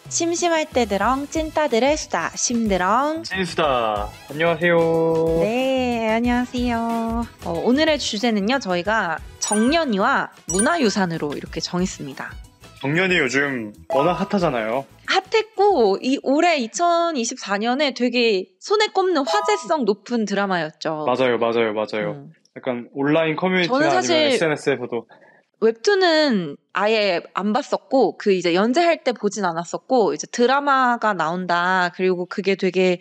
심심할 때 드렁 찐따들의 수다 심드렁 찐수다. 안녕하세요. 네, 안녕하세요. 오늘의 주제는요, 저희가 정년이와 문화유산으로 이렇게 정했습니다. 정년이 요즘 워낙 핫하잖아요. 핫했고 이 올해 2024년에 되게 손에 꼽는 화제성 높은 드라마였죠. 맞아요. 약간 온라인 커뮤니티나 저는 사실 아니면 SNS에서도 웹툰은 아예 안 봤었고, 그 이제 연재할 때 보진 않았었고, 이제 드라마가 나온다, 그리고 그게 되게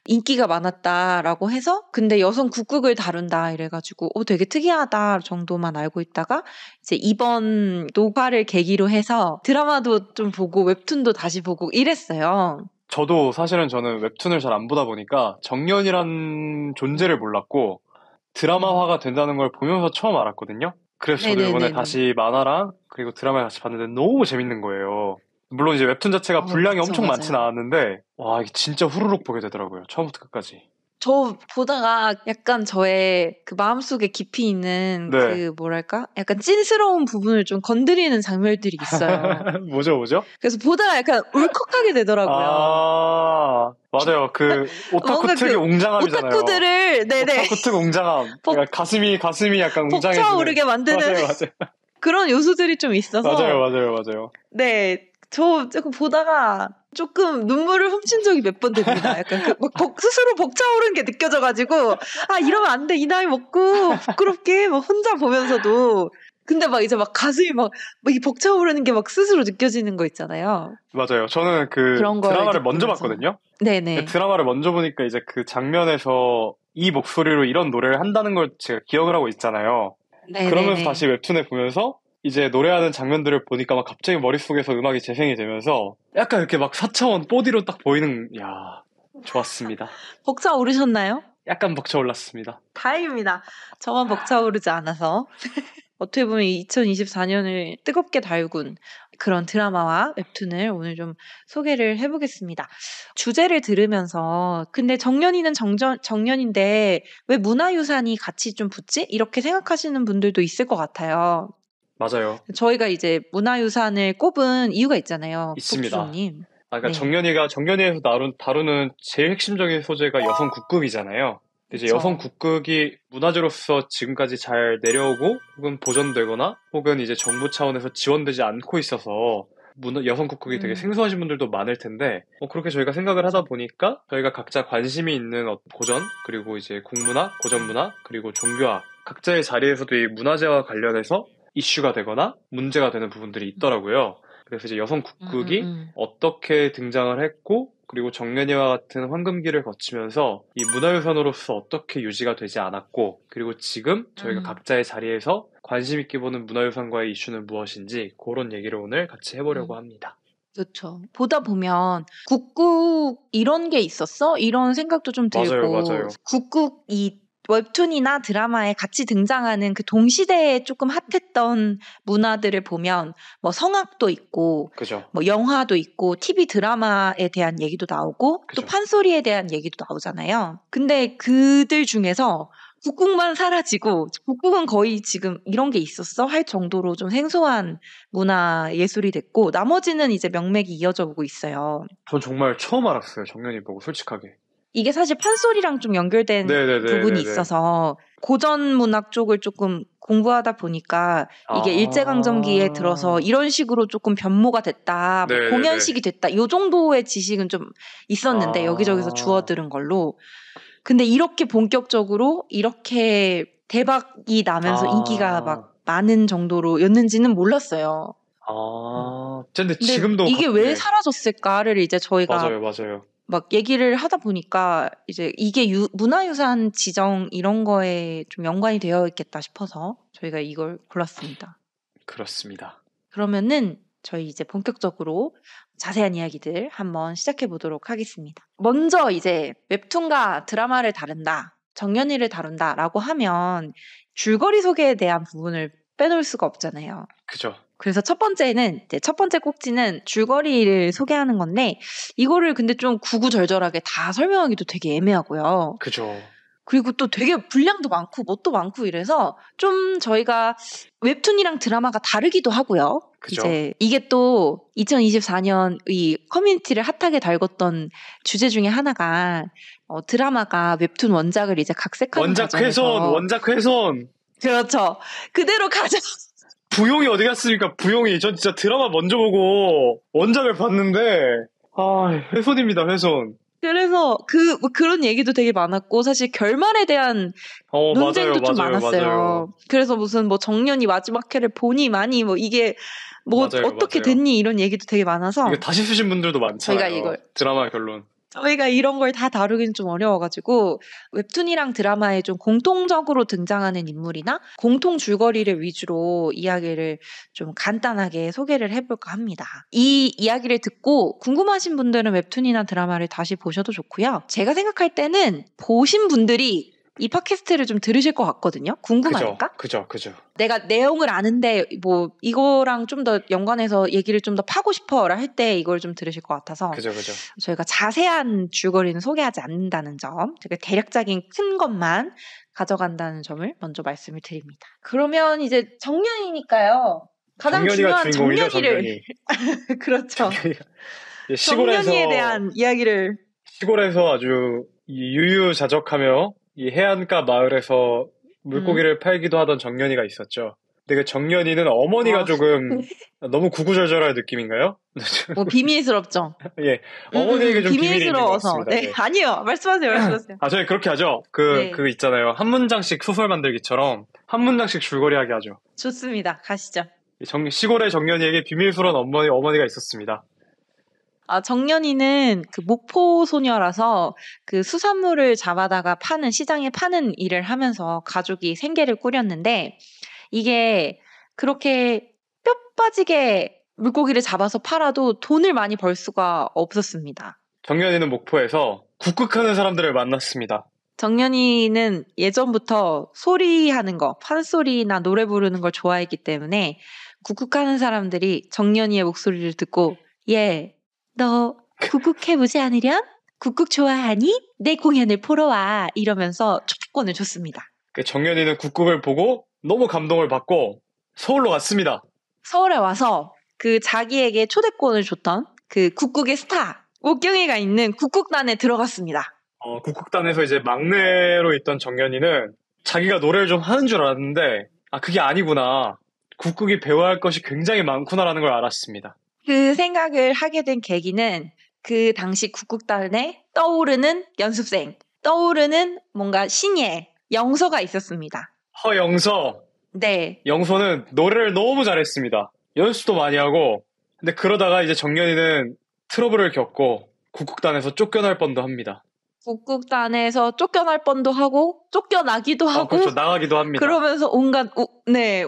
인기가 많았다라고 해서, 근데 여성 국극을 다룬다 이래가지고 되게 특이하다 정도만 알고 있다가, 이제 이번 녹화를 계기로 해서 드라마도 좀 보고 웹툰도 다시 보고 이랬어요. 저도 사실은 저는 웹툰을 잘 안 보다 보니까 정년이란 존재를 몰랐고 드라마화가 된다는 걸 보면서 처음 알았거든요. 그래서 저도 이번에 다시 만화랑 그리고 드라마를 같이 봤는데 너무 재밌는 거예요. 물론 이제 웹툰 자체가 분량이 그쵸, 엄청 맞아요. 많진 않았는데 와, 이게 진짜 후루룩 보게 되더라고요. 처음부터 끝까지. 저 보다가 약간 저의 그 마음속에 깊이 있는 네. 그 뭐랄까? 약간 찐스러운 부분을 좀 건드리는 장면들이 있어요. 뭐죠? 그래서 보다가 약간 울컥하게 되더라고요. 아, 맞아요. 그 오타쿠 뭔가 특유 그 웅장함이잖아요. 오타쿠들을 네네 오타쿠 특 웅장함. 그러니까 가슴이 약간 웅장해지는. 벅차오르게 만드는 맞아요. 그런 요소들이 좀 있어서 맞아요. 네, 저 조금 보다가 조금 눈물을 훔친 적이 몇 번 됩니다. 약간 그 막 스스로 벅차오르는 게 느껴져가지고 이러면 안 돼, 이 나이 먹고 부끄럽게 막 혼자 보면서도. 근데 막 이제 막 가슴이 막 이 벅차오르는 게 막 스스로 느껴지는 거 있잖아요. 맞아요. 저는 그 그런 걸 드라마를 먼저 느끼면서. 봤거든요. 네네. 드라마를 먼저 보니까 이제 그 장면에서 이 목소리로 이런 노래를 한다는 걸 제가 기억을 하고 있잖아요. 네네네. 그러면서 다시 웹툰에 보면서 이제 노래하는 장면들을 보니까 막 갑자기 머릿속에서 음악이 재생이 되면서 약간 이렇게 막 4차원 4D로 딱 보이는, 좋았습니다. 벅차오르셨나요? 약간 벅차올랐습니다. 다행입니다. 저만 벅차오르지 않아서. 어떻게 보면 2024년을 뜨겁게 달군 그런 드라마와 웹툰을 오늘 좀 소개를 해보겠습니다. 주제를 들으면서 근데 정년이는 정년인데 왜 문화유산이 같이 좀 붙지? 이렇게 생각하시는 분들도 있을 것 같아요. 맞아요. 저희가 이제 문화유산을 꼽은 이유가 있잖아요. 있습니다. 복수님. 그러니까 네. 정년이에서 다루는 제일 핵심적인 소재가 여성 국극이잖아요. 이제 그쵸. 여성 국극이 문화재로서 지금까지 잘 내려오고 혹은 보존되거나 혹은 이제 정부 차원에서 지원되지 않고 있어서 여성 국극이 되게 생소하신 분들도 많을 텐데 그렇게 저희가 생각을 하다 보니까 저희가 각자 관심이 있는 고전 그리고 이제 국문화, 고전문화 그리고 종교학 각자의 자리에서도 이 문화재와 관련해서 이슈가 되거나 문제가 되는 부분들이 있더라고요. 그래서 이제 여성 국극이 어떻게 등장을 했고 그리고 정년이와 같은 황금기를 거치면서 이 문화유산으로서 어떻게 유지가 되지 않았고 그리고 지금 저희가 각자의 자리에서 관심 있게 보는 문화유산과의 이슈는 무엇인지 그런 얘기를 오늘 같이 해보려고 합니다. 그렇죠. 보다 보면 국국 이런 게 있었어? 이런 생각도 좀 들고 맞아요. 국국 이 웹툰이나 드라마에 같이 등장하는 그 동시대에 조금 핫했던 문화들을 보면 뭐 성악도 있고 그죠. 뭐 영화도 있고 TV 드라마에 대한 얘기도 나오고 그죠. 또 판소리에 대한 얘기도 나오잖아요. 근데 그들 중에서 국국만 사라지고 국국은 거의 지금 이런 게 있었어? 할 정도로 좀 생소한 문화 예술이 됐고 나머지는 이제 명맥이 이어져 오고 있어요. 전 정말 처음 알았어요. 정년이 보고 솔직하게. 이게 사실 판소리랑 좀 연결된 부분이 네네네. 있어서 고전 문학 쪽을 조금 공부하다 보니까 이게 일제강점기에 들어서 이런 식으로 조금 변모가 됐다, 뭐 네네네. 공연식이 됐다, 요 정도의 지식은 좀 있었는데 여기저기서 주워들은 걸로. 근데 이렇게 본격적으로 이렇게 대박이 나면서 인기가 막 많은 정도로였는지는 몰랐어요. 근데 근데 지금도 이게 왜 사라졌을까를 이제 저희가 맞아요. 막 얘기를 하다 보니까 이제 이게 문화유산 지정 이런 거에 좀 연관이 되어 있겠다 싶어서 저희가 이걸 골랐습니다. 그렇습니다. 그러면은 저희 이제 본격적으로 자세한 이야기들 한번 시작해 보도록 하겠습니다. 먼저 이제 웹툰과 드라마를 다룬다, 정년이를 다룬다라고 하면 줄거리 소개에 대한 부분을 빼놓을 수가 없잖아요. 그죠. 그래서 첫 번째 꼭지는 줄거리를 소개하는 건데 이거를 근데 좀 구구절절하게 다 설명하기도 되게 애매하고요. 그죠. 그리고 또 되게 분량도 많고 뭣도 많고 이래서 좀 저희가 웹툰이랑 드라마가 다르기도 하고요. 그죠. 이제 이게 또 2024년 이 커뮤니티를 핫하게 달궜던 주제 중에 하나가 드라마가 웹툰 원작을 이제 각색하는 과정에서 원작 훼손. 그렇죠. 그대로 가져. 부용이 어디 갔습니까? 부용이. 전 진짜 드라마 먼저 보고 원작을 봤는데 훼손입니다, 훼손. 그래서 그런 얘기도 되게 많았고 사실 결말에 대한 논쟁도 좀 많았어요. 맞아요. 그래서 무슨 뭐 정년이 마지막 회를 보니 많이 뭐 이게 뭐 맞아요, 어떻게 맞아요. 됐니 이런 얘기도 되게 많아서 이거 다시 쓰신 분들도 많잖아요. 드라마 결론. 저희가 이런 걸 다 다루기는 좀 어려워가지고 웹툰이랑 드라마에 좀 공통적으로 등장하는 인물이나 공통 줄거리를 위주로 이야기를 좀 간단하게 소개를 해볼까 합니다. 이 이야기를 듣고 궁금하신 분들은 웹툰이나 드라마를 다시 보셔도 좋고요. 제가 생각할 때는 보신 분들이 이 팟캐스트를 좀 들으실 것 같거든요. 궁금하니까. 그죠. 내가 내용을 아는데 뭐 이거랑 좀 더 연관해서 얘기를 좀 더 파고 싶어라 할 때 이걸 좀 들으실 것 같아서 그죠. 저희가 자세한 줄거리는 소개하지 않는다는 점, 되게 대략적인 큰 것만 가져간다는 점을 먼저 말씀을 드립니다. 그러면 이제 정년이니까요. 가장 중요한 정년이를 그렇죠. 정년이에 대한 이야기를 시골에서 아주 유유자적하며 이 해안가 마을에서 물고기를 팔기도 하던 정년이가 있었죠. 근데 그 정년이는 어머니가 조금 너무 구구절절할 느낌인가요? 뭐 비밀스럽죠. 예, 어머니에게 좀 비밀이 있는 것 같습니다. 네, 아니요. 말씀하세요. 저희 그렇게 하죠. 그 있잖아요. 한 문장씩 소설 만들기처럼 한 문장씩 줄거리 하게 하죠. 좋습니다. 가시죠. 시골의 정년이에게 비밀스러운 어머니가 있었습니다. 정년이는 그 목포 소녀라서 그 수산물을 잡아다가 시장에 파는 일을 하면서 가족이 생계를 꾸렸는데 이게 그렇게 뼈 빠지게 물고기를 잡아서 팔아도 돈을 많이 벌 수가 없었습니다. 정년이는 목포에서 굿굿하는 사람들을 만났습니다. 정년이는 예전부터 소리하는 거, 판소리나 노래 부르는 걸 좋아했기 때문에 굿굿하는 사람들이 정년이의 목소리를 듣고 너 굿굿해보지 않으련? 굿굿 좋아하니? 내 공연을 보러 와. 이러면서 초대권을 줬습니다. 정년이는 굿굿을 보고 너무 감동을 받고 서울로 갔습니다. 서울에 와서 그 자기에게 초대권을 줬던 그 굿굿의 스타 옥경이가 있는 굿굿단에 들어갔습니다. 굿굿단에서 이제 막내로 있던 정년이는 자기가 노래를 좀 하는 줄 알았는데 그게 아니구나. 굿굿이 배워야 할 것이 굉장히 많구나라는 걸 알았습니다. 그 생각을 하게 된 계기는 그 당시 굿굿단에 떠오르는 연습생, 떠오르는 뭔가 신예, 영서가 있었습니다. 허영서. 네. 영서는 노래를 너무 잘했습니다. 연습도 많이 하고. 근데 그러다가 이제 정년이는 트러블을 겪고 굿굿단에서 쫓겨날 뻔도 합니다. 굿굿단에서 쫓겨날 뻔도 하고 쫓겨나기도 하고 그렇죠. 나가기도 합니다. 그러면서 온갖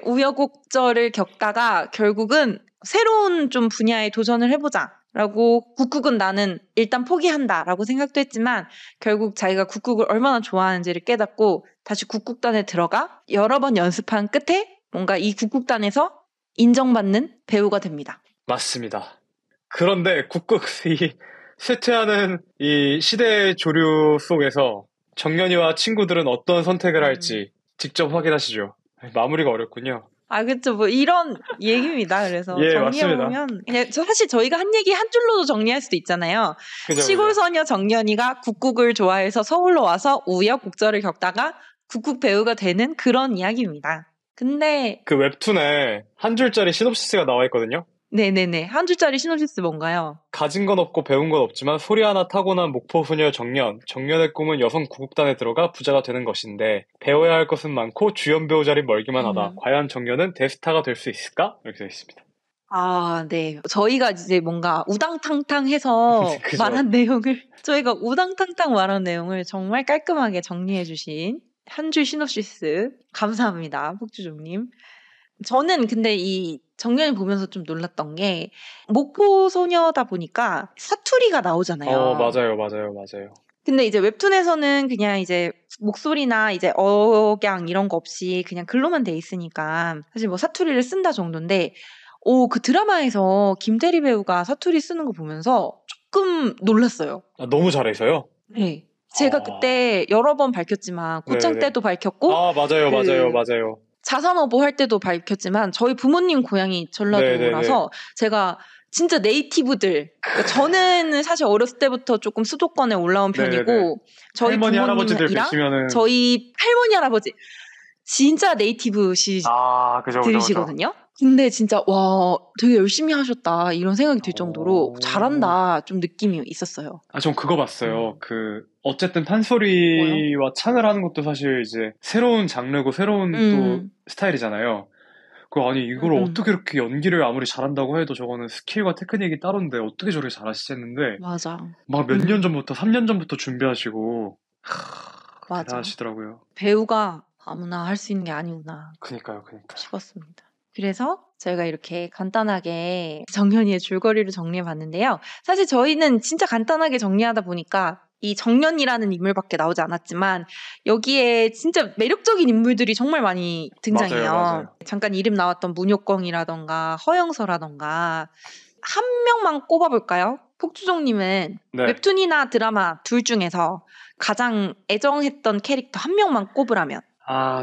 우여곡절을 겪다가 결국은 새로운 좀 분야에 도전을 해보자 라고 굿굿은 나는 일단 포기한다 라고 생각도 했지만 결국 자기가 굿굿을 얼마나 좋아하는지를 깨닫고 다시 굿굿단에 들어가 여러 번 연습한 끝에 뭔가 이 굿굿단에서 인정받는 배우가 됩니다. 맞습니다. 그런데 굿굿이 쇠퇴하는 이 시대의 조류 속에서 정년이와 친구들은 어떤 선택을 할지 직접 확인하시죠. 마무리가 어렵군요. 그렇죠. 뭐 이런 얘기입니다. 그래서 예, 정리해보면 그냥 사실 저희가 한 얘기 한 줄로도 정리할 수도 있잖아요. 그죠, 시골 소녀 정년이가 굿굿을 좋아해서 서울로 와서 우여곡절을 겪다가 굿굿 배우가 되는 그런 이야기입니다. 근데 그 웹툰에 한 줄짜리 시놉시스가 나와 있거든요. 네네네. 한 줄짜리 시놉시스 뭔가요? 가진 건 없고 배운 건 없지만 소리 하나 타고난 목포 소녀 정년의 꿈은 여성 구국단에 들어가 부자가 되는 것인데 배워야 할 것은 많고 주연 배우 자리 멀기만 하다. 과연 정년은 대스타가 될 수 있을까? 이렇게 되어 있습니다. 네. 저희가 이제 뭔가 우당탕탕해서 말한 내용을 저희가 우당탕탕 말한 내용을 정말 깔끔하게 정리해 주신 한 줄 시놉시스 감사합니다. 폭주종님. 저는 근데 이 정년을 보면서 좀 놀랐던 게 목포 소녀다 보니까 사투리가 나오잖아요. 맞아요. 근데 이제 웹툰에서는 그냥 이제 목소리나 이제 억양 이런 거 없이 그냥 글로만 돼 있으니까 사실 뭐 사투리를 쓴다 정도인데 그 드라마에서 김대리 배우가 사투리 쓰는 거 보면서 조금 놀랐어요. 너무 잘해서요? 네. 제가 그때 여러 번 밝혔지만 고창 네네. 때도 밝혔고 맞아요, 그 맞아요. 자산어보 할 때도 밝혔지만 저희 부모님 고향이 전라도라서 네네네. 제가 진짜 네이티브들 그러니까 저는 사실 어렸을 때부터 조금 수도권에 올라온 네네네. 편이고 저희 할머니, 할아버지들 부모님이랑 뵈시면은 저희 할머니 할아버지 진짜 네이티브시 그죠. 들으시거든요. 근데 진짜 와 되게 열심히 하셨다 이런 생각이 들 정도로 잘한다 좀 느낌이 있었어요. 전 그거 봤어요. 어쨌든 뭐요? 판소리와 창을 하는 것도 사실 이제 새로운 장르고 새로운 또 스타일이잖아요. 아니, 이걸 어떻게 이렇게 연기를 아무리 잘한다고 해도 저거는 스킬과 테크닉이 따로인데 어떻게 저렇게 잘하시지 했는데 맞아. 막 몇 년 전부터, 3년 전부터 준비하시고 맞아. 대단하시더라고요. 배우가 아무나 할 수 있는 게 아니구나 그니까요. 싶었습니다. 그래서 저희가 이렇게 간단하게 정연이의 줄거리를 정리해봤는데요. 사실 저희는 진짜 간단하게 정리하다 보니까 이 정연이라는 인물밖에 나오지 않았지만 여기에 진짜 매력적인 인물들이 정말 많이 등장해요. 맞아요. 잠깐 이름 나왔던 문효광이라던가 허영서라던가 한 명만 꼽아볼까요? 폭주종님은 네. 웹툰이나 드라마 둘 중에서 가장 애정했던 캐릭터 한 명만 꼽으라면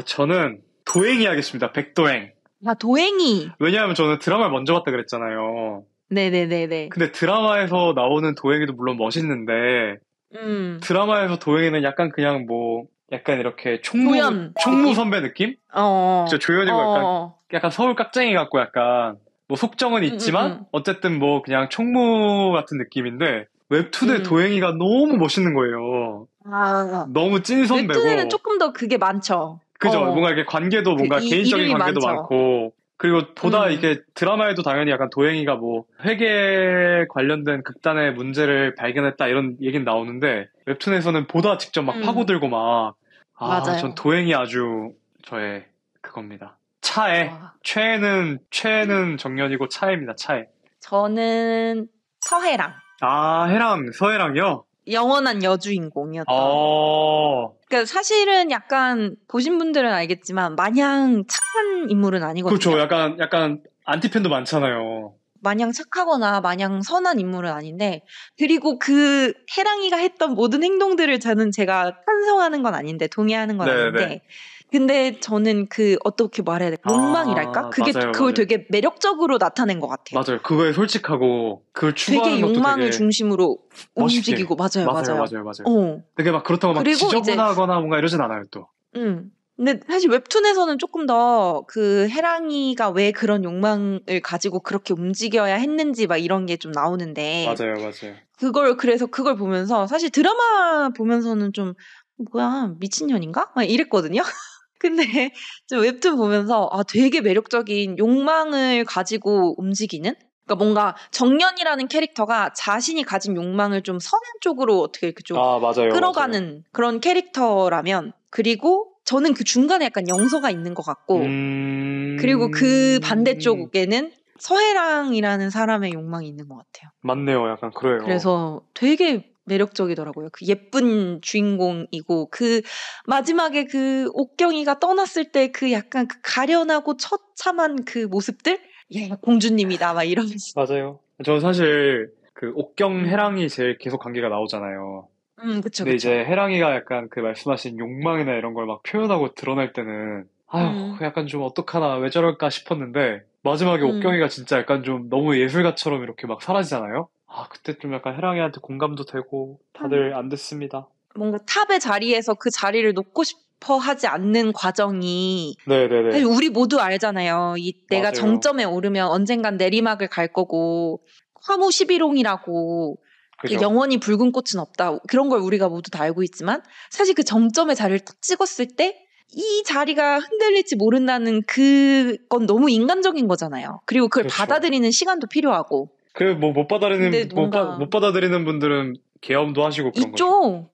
저는 도행이 하겠습니다. 백도행. 도행이. 왜냐하면 저는 드라마를 먼저 봤다 그랬잖아요. 네네네네. 근데 드라마에서 나오는 도행이도 물론 멋있는데 드라마에서 도행이는 약간 그냥 약간 이렇게 총무 선배 느낌? 그쵸, 조연이고 약간 서울 깍쟁이 같고 약간 속정은 있지만 어쨌든 그냥 총무 같은 느낌인데 웹툰의 도행이가 너무 멋있는 거예요. 너무 찐 선배고. 웹툰에는 조금 더 그게 많죠. 그죠. 뭔가 이렇게 관계도 뭔가 개인적인 관계도 많죠. 많고. 그리고 보다 이게 드라마에도 당연히 약간 도행이가 회계 관련된 극단의 문제를 발견했다 이런 얘기는 나오는데 웹툰에서는 보다 직접 막 파고들고 맞아요. 전 도행이 아주 저의 그겁니다. 차에. 최애는 정연이고 차애입니다. 차애. 저는 서해랑. 서해랑이요? 영원한 여주인공이었던. 그러니까 사실은 약간 보신 분들은 알겠지만 마냥 착한 인물은 아니거든요. 그렇죠. 약간 안티팬도 많잖아요. 마냥 착하거나 마냥 선한 인물은 아닌데 그리고 그 해랑이가 했던 모든 행동들을 제가 찬성하는 건 아닌데 동의하는 건 아닌데 근데 저는 어떻게 말해야 될까? 욕망이랄까? 그걸 되게 매력적으로 나타낸 것 같아요. 맞아요. 그거에 솔직하고 그걸 추구하는 것도 되게 욕망을 중심으로 멋있게. 움직이고 맞아요. 되게 막 그렇다고 막 지저분하거나 뭔가 이러진 않아요 또. 근데 사실 웹툰에서는 조금 더 해랑이가 왜 그런 욕망을 가지고 그렇게 움직여야 했는지 막 이런 게 좀 나오는데 맞아요. 그래서 그걸 보면서 사실 드라마 보면서는 좀 뭐야 미친년인가? 막 이랬거든요. 근데 좀 웹툰 보면서 되게 매력적인 욕망을 가지고 움직이는 그러니까 뭔가 정연이라는 캐릭터가 자신이 가진 욕망을 좀 선한 쪽으로 어떻게 이렇게 좀 끌어가는 그런 캐릭터라면 그리고 저는 그 중간에 약간 영서가 있는 것 같고 그리고 그 반대쪽에는 서해랑이라는 사람의 욕망이 있는 것 같아요. 맞네요. 약간 그래요. 그래서 되게 매력적이더라고요. 그 예쁜 주인공이고 마지막에 옥경이가 떠났을 때 약간 가련하고 처참한 모습들? 예, 공주님이다 막 이러면서. 맞아요. 저는 사실 옥경 해랑이 제일 계속 관계가 나오잖아요. 그쵸. 근데 이제 해랑이가 약간 말씀하신 욕망이나 이런 걸 막 표현하고 드러날 때는 약간 좀 어떡하나 왜 저럴까 싶었는데 마지막에 옥경이가 진짜 약간 좀 너무 예술가처럼 이렇게 막 사라지잖아요. 그때 좀 약간 해랑이한테 공감도 되고 다들 안 됐습니다. 뭔가 탑의 자리에서 그 자리를 놓고 싶어 하지 않는 과정이 네네네. 사실 우리 모두 알잖아요. 내가 정점에 오르면 언젠간 내리막을 갈 거고 화무 11홍이라고 영원히 붉은 꽃은 없다. 그런 걸 우리가 모두 다 알고 있지만 사실 그 정점의 자리를 딱 찍었을 때 이 자리가 흔들릴지 모른다는 그건 너무 인간적인 거잖아요. 그리고 그걸 받아들이는 시간도 필요하고. 못 받아들이는 분들은 계엄도 하시고 그런 거죠.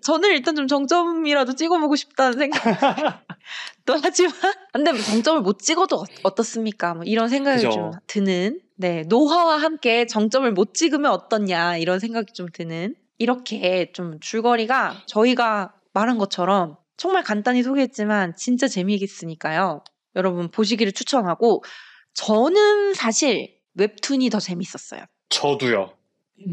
저는 일단 좀 정점이라도 찍어보고 싶다는 생각도 하지만 근데 정점을 못 찍어도 어떻습니까? 이런 생각이 좀 드는 노화와 함께 정점을 못 찍으면 어떻냐 이런 생각이 좀 드는 이렇게 좀 줄거리가 저희가 말한 것처럼 정말 간단히 소개했지만 진짜 재미있으니까요. 여러분 보시기를 추천하고 저는 사실 웹툰이 더 재밌었어요. 저도요.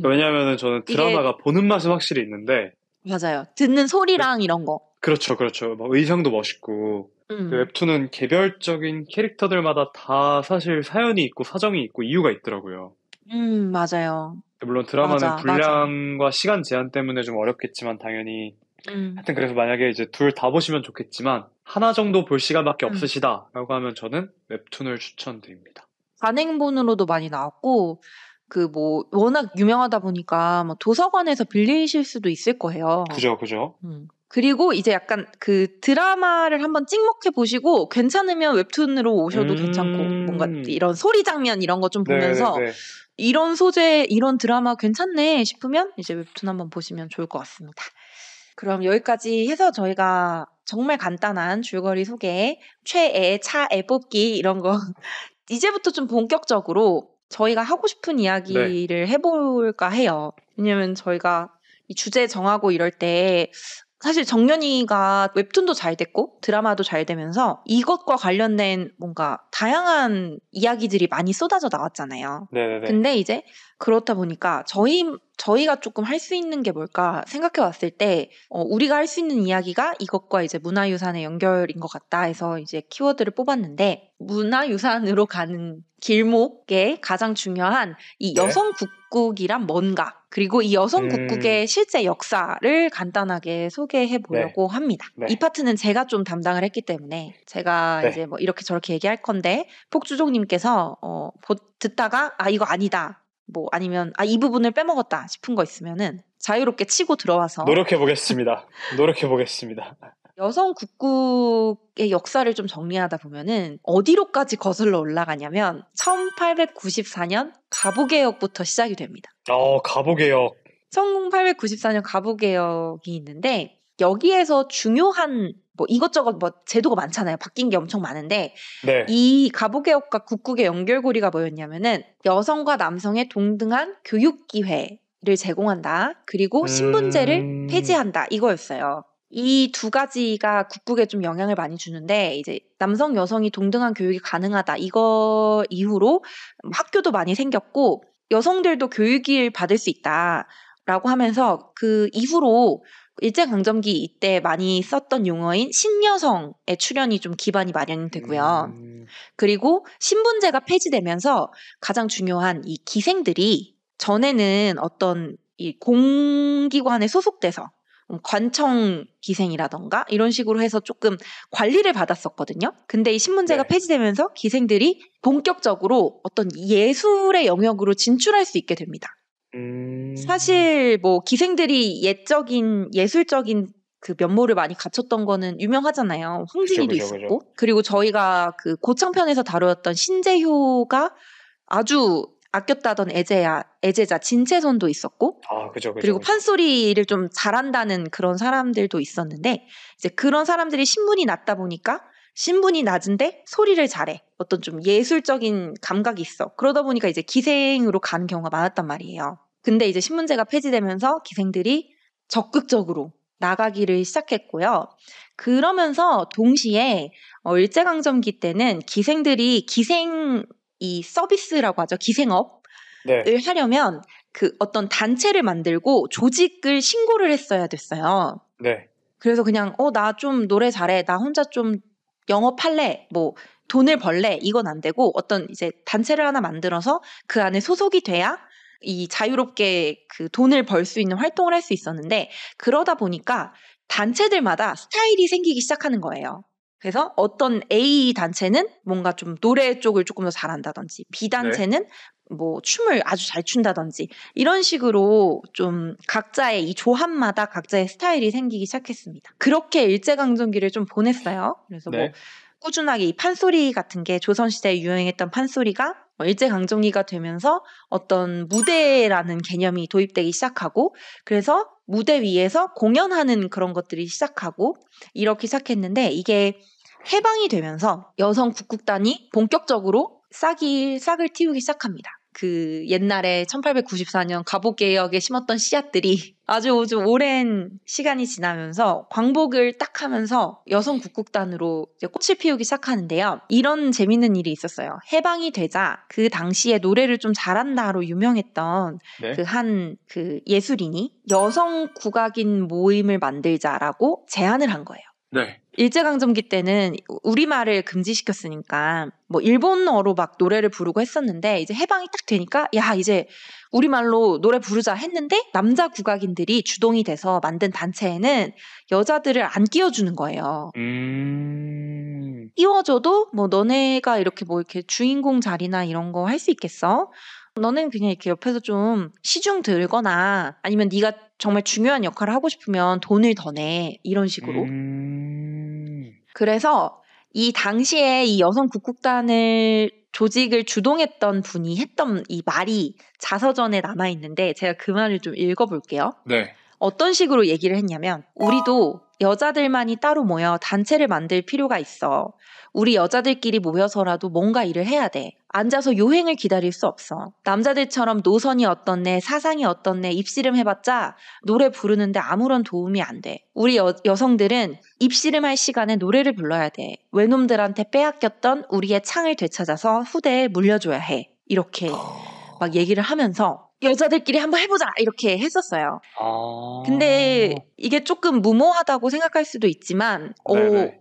왜냐면은 저는 이게 드라마가 보는 맛은 확실히 있는데, 맞아요. 듣는 소리랑 이런 거. 그렇죠, 그렇죠. 막 의상도 멋있고, 그 음, 웹툰은 개별적인 캐릭터들마다 다 사실 사연이 있고 사정이 있고 이유가 있더라고요. 맞아요. 물론 드라마는 맞아, 맞아. 분량과 시간 제한 때문에 좀 어렵겠지만 당연히 음, 하여튼 그래서 만약에 이제 둘 다 보시면 좋겠지만 하나 정도 볼 시간밖에 음. 없으시다라고 하면 저는 웹툰을 추천드립니다. 단행본으로도 많이 나왔고, 그 뭐, 워낙 유명하다 보니까 뭐 도서관에서 빌리실 수도 있을 거예요. 그죠, 그죠. 그리고 이제 약간 그 드라마를 한번 찍먹해 보시고 괜찮으면 웹툰으로 오셔도 괜찮고 뭔가 음, 이런 소리 장면 이런 거 좀 보면서 네네네. 이런 소재, 이런 드라마 괜찮네 싶으면 이제 웹툰 한번 보시면 좋을 것 같습니다. 그럼 여기까지 해서 저희가 정말 간단한 줄거리 소개, 최애, 차애 뽑기 이런 거 이제부터 좀 본격적으로 저희가 하고 싶은 네, 이야기를 해볼까 해요. 왜냐면 저희가 이 주제 정하고 이럴 때 사실 정연이가 웹툰도 잘 됐고 드라마도 잘 되면서 이것과 관련된 뭔가 다양한 이야기들이 많이 쏟아져 나왔잖아요. 네네네. 근데 이제 그렇다 보니까 저희가 조금 할 수 있는 게 뭘까 생각해 봤을 때 우리가 할 수 있는 이야기가 이것과 이제 문화유산의 연결인 것 같다 해서 이제 키워드를 뽑았는데 문화유산으로 가는 길목에 가장 중요한 이 네. 여성 국국이란 뭔가 그리고 이 여성 음, 국국의 실제 역사를 간단하게 소개해 네, 보려고 합니다. 이 네, 파트는 제가 좀 담당을 했기 때문에 제가 네. 이제 뭐 이렇게 저렇게 얘기할 건데 폭주족님께서 듣다가 아 이거 아니다 뭐 아니면 아 이 부분을 빼먹었다 싶은 거 있으면은 자유롭게 치고 들어와서 노력해 보겠습니다. 노력해 보겠습니다. 여성 국국의 역사를 좀 정리하다 보면은 어디로까지 거슬러 올라가냐면 1894년 가부개혁부터 시작이 됩니다. 가보게요. 1894년 가부개혁이 있는데 여기에서 중요한 뭐 이것저것 뭐 제도가 많잖아요. 바뀐 게 엄청 많은데 네. 이 가부개혁과 국국의 연결고리가 뭐였냐면은 여성과 남성의 동등한 교육 기회를 제공한다. 그리고 신분제를 음, 폐지한다. 이거였어요. 이 두 가지가 국국에 좀 영향을 많이 주는데 이제 남성 여성이 동등한 교육이 가능하다. 이거 이후로 학교도 많이 생겼고 여성들도 교육을 받을 수 있다라고 하면서 그 이후로 일제강점기 이때 많이 썼던 용어인 신여성의 출현이 좀 기반이 마련되고요. 음, 그리고 신분제가 폐지되면서 가장 중요한 이 기생들이 전에는 어떤 이 공기관에 소속돼서 관청 기생이라던가 이런 식으로 해서 조금 관리를 받았었거든요. 근데 이 신분제가 네. 폐지되면서 기생들이 본격적으로 어떤 예술의 영역으로 진출할 수 있게 됩니다. 음, 사실 뭐 기생들이 예술적인 그 면모를 많이 갖췄던 거는 유명하잖아요. 그죠, 홍진이도 그죠, 그죠. 있었고. 그리고 저희가 그 고창편에서 다루었던 신재효가 아주 아꼈다던 애제자 진채선도 있었고. 그죠, 그죠, 그리고 그죠. 판소리를 좀 잘한다는 그런 사람들도 있었는데 이제 그런 사람들이 신분이 낮다 보니까 신분이 낮은데 소리를 잘해. 어떤 좀 예술적인 감각이 있어. 그러다 보니까 이제 기생으로 가는 경우가 많았단 말이에요. 근데 이제 신문제가 폐지되면서 기생들이 적극적으로 나가기를 시작했고요. 그러면서 동시에 일제강점기 때는 기생들이 이 서비스라고 하죠. 기생업을 네, 하려면 그 어떤 단체를 만들고 조직을 신고를 했어야 됐어요. 네. 그래서 그냥 나 좀 노래 잘해. 나 혼자 좀 영업할래. 뭐 돈을 벌래. 이건 안 되고 어떤 이제 단체를 하나 만들어서 그 안에 소속이 돼야 이 자유롭게 그 돈을 벌 수 있는 활동을 할 수 있었는데 그러다 보니까 단체들마다 스타일이 생기기 시작하는 거예요. 그래서 어떤 A 단체는 뭔가 좀 노래 쪽을 조금 더 잘한다든지 B 네. 단체는 뭐 춤을 아주 잘 춘다든지 이런 식으로 좀 각자의 이 조합마다 각자의 스타일이 생기기 시작했습니다. 그렇게 일제강점기를 좀 보냈어요. 그래서 뭐 네. 꾸준하게 이 판소리 같은 게 조선시대에 유행했던 판소리가 일제강점기가 되면서 어떤 무대라는 개념이 도입되기 시작하고 그래서 무대 위에서 공연하는 그런 것들이 시작하고 이렇게 시작했는데 이게 해방이 되면서 여성 국국단이 본격적으로 싹을 틔우기 시작합니다. 그 옛날에 1894년 갑오개혁에 심었던 씨앗들이 아주 좀 오랜 시간이 지나면서 광복을 딱 하면서 여성 국국단으로 이제 꽃을 피우기 시작하는데요. 이런 재밌는 일이 있었어요. 해방이 되자 그 당시에 노래를 좀 잘한다로 유명했던 네. 그 예술인이 여성 국악인 모임을 만들자라고 제안을 한 거예요. 네. 일제강점기 때는 우리말을 금지시켰으니까 뭐 일본어로 막 노래를 부르고 했었는데 이제 해방이 딱 되니까 야 이제 우리말로 노래 부르자 했는데 남자 국악인들이 주동이 돼서 만든 단체에는 여자들을 안 끼워주는 거예요. 끼워줘도 뭐 너네가 이렇게 뭐 이렇게 주인공 자리나 이런 거 할 수 있겠어? 너는 그냥 이렇게 옆에서 좀 시중 들거나 아니면 네가 정말 중요한 역할을 하고 싶으면 돈을 더 내. 이런 식으로. 그래서 이 당시에 이 여성 국국단을 조직을 주동했던 분이 했던 이 말이 자서전에 남아있는데 제가 그 말을 좀 읽어볼게요. 네. 어떤 식으로 얘기를 했냐면 우리도 여자들만이 따로 모여 단체를 만들 필요가 있어. 우리 여자들끼리 모여서라도 뭔가 일을 해야 돼. 앉아서 요행을 기다릴 수 없어. 남자들처럼 노선이 어떻네, 사상이 어떻네, 입씨름 해봤자 노래 부르는데 아무런 도움이 안 돼. 우리 여성들은 입씨름할 시간에 노래를 불러야 돼. 외놈들한테 빼앗겼던 우리의 창을 되찾아서 후대에 물려줘야 해. 이렇게 막 얘기를 하면서 여자들끼리 한번 해보자 이렇게 했었어요. 근데 이게 조금 무모하다고 생각할 수도 있지만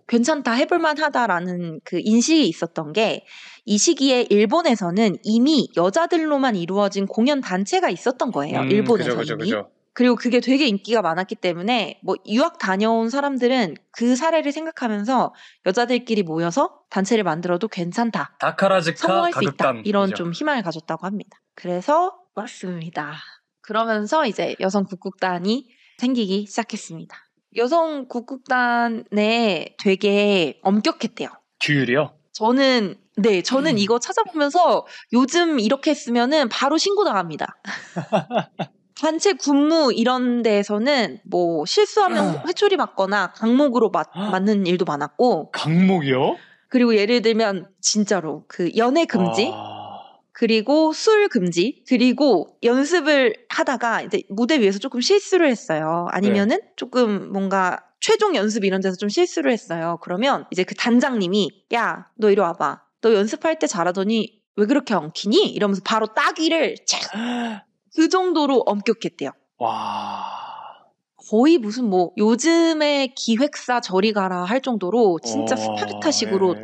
괜찮다 해볼만하다라는 그 인식이 있었던 게 이 시기에 일본에서는 이미 여자들로만 이루어진 공연 단체가 있었던 거예요. 일본에서 이미. 그리고 그게 되게 인기가 많았기 때문에 뭐 유학 다녀온 사람들은 그 사례를 생각하면서 여자들끼리 모여서 단체를 만들어도 괜찮다. 다카라즈카 성공할 수 있다. 가극단. 이런 좀 희망을 가졌다고 합니다. 그래서 맞습니다. 그러면서 이제 여성 국국단이 생기기 시작했습니다. 여성 국국단에 되게 엄격했대요. 규율이요? 저는 이거 찾아보면서 요즘 이렇게 했으면은 바로 신고 나갑니다. 단체 군무 이런 데에서는 뭐 실수하면 회초리 맞거나 강목으로 맞는 일도 많았고. 강목이요? 그리고 예를 들면 진짜로 그 연애 금지, 그리고 술 금지, 그리고 연습을 하다가 이제 무대 위에서 조금 실수를 했어요. 아니면은 조금 뭔가 최종 연습 이런 데서 좀 실수를 했어요. 그러면 이제 그 단장님이 야, 너 이리 와봐. 너 연습할 때 잘하더니 왜 그렇게 엉키니? 이러면서 바로 따기를 그 정도로 엄격했대요. 와. 거의 무슨 뭐 요즘의 기획사 저리 가라 할 정도로 진짜 스파르타식으로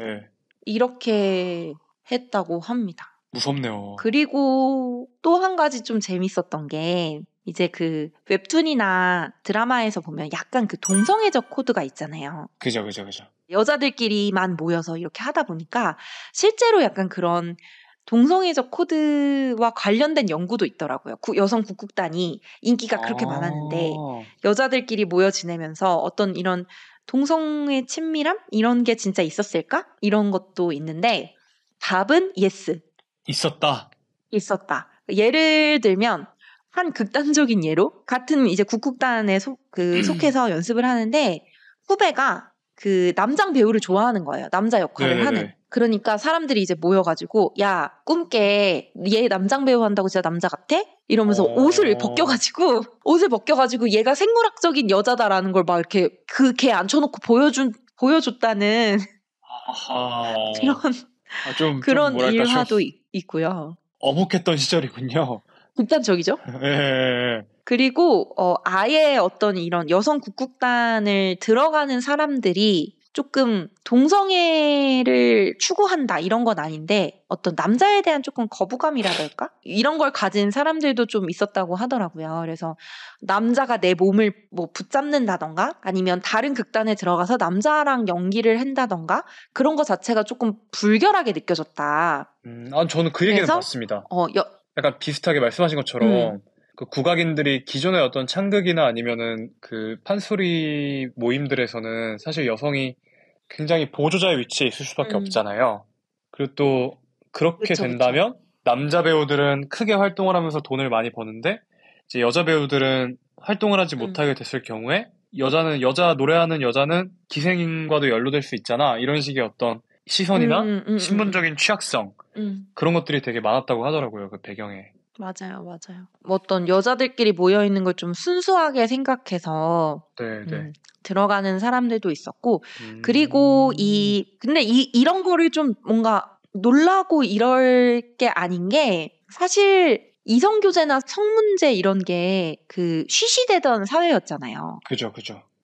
이렇게 했다고 합니다. 무섭네요. 그리고 또 한 가지 좀 재밌었던 게 이제 그 웹툰이나 드라마에서 보면 약간 그 동성애적 코드가 있잖아요. 그죠. 여자들끼리만 모여서 이렇게 하다 보니까 실제로 약간 그런 동성애적 코드와 관련된 연구도 있더라고요. 여성 국국단이 인기가 그렇게 많았는데 여자들끼리 모여 지내면서 어떤 이런 동성애 친밀함? 이런 게 진짜 있었을까? 이런 것도 있는데 답은 yes. 있었다. 예를 들면 한 극단적인 예로 같은 이제 국국단에 속해서 연습을 하는데 후배가 그 남장 배우를 좋아하는 거예요. 남자 역할을 하는. 그러니까 사람들이 이제 모여가지고 야 꿈깨 얘 남장 배우 한다고 진짜 남자 같아? 이러면서 옷을 벗겨가지고 얘가 생물학적인 여자다라는 걸 막 이렇게 그 걔 앉혀놓고 보여줬다는 그런 일화도 있고요. 어묵했던 시절이군요. 극단적이죠? 네. 그리고 아예 어떤 이런 여성 국국단을 들어가는 사람들이 조금 동성애를 추구한다 이런 건 아닌데 어떤 남자에 대한 조금 거부감이라달까? 이런 걸 가진 사람들도 좀 있었다고 하더라고요. 그래서 남자가 내 몸을 뭐 붙잡는다던가 아니면 다른 극단에 들어가서 남자랑 연기를 한다던가 그런 거 자체가 조금 불결하게 느껴졌다. 저는 그 얘기는 봤습니다. 약간 비슷하게 말씀하신 것처럼 그 국악인들이 기존의 어떤 창극이나 아니면은 그 판소리 모임들에서는 사실 여성이 굉장히 보조자의 위치에 있을 수밖에 없잖아요. 그리고 또 그렇게 된다면 남자 배우들은 크게 활동을 하면서 돈을 많이 버는데 이제 여자 배우들은 활동을 하지 못하게 됐을 경우에 여자 노래하는 여자는 기생과도 연루될 수 있잖아. 이런 식의 어떤 시선이나 음. 신분적인 취약성 음. 그런 것들이 되게 많았다고 하더라고요. 그 배경에. 맞아요, 맞아요. 뭐 어떤 여자들끼리 모여 있는 걸 좀 순수하게 생각해서 네. 들어가는 사람들도 있었고, 그리고 음. 근데 이런 거를 좀 뭔가 놀라고 이럴 게 아닌 게, 사실 이성교제나 성문제 이런 게 그 쉬쉬되던 사회였잖아요. 그죠.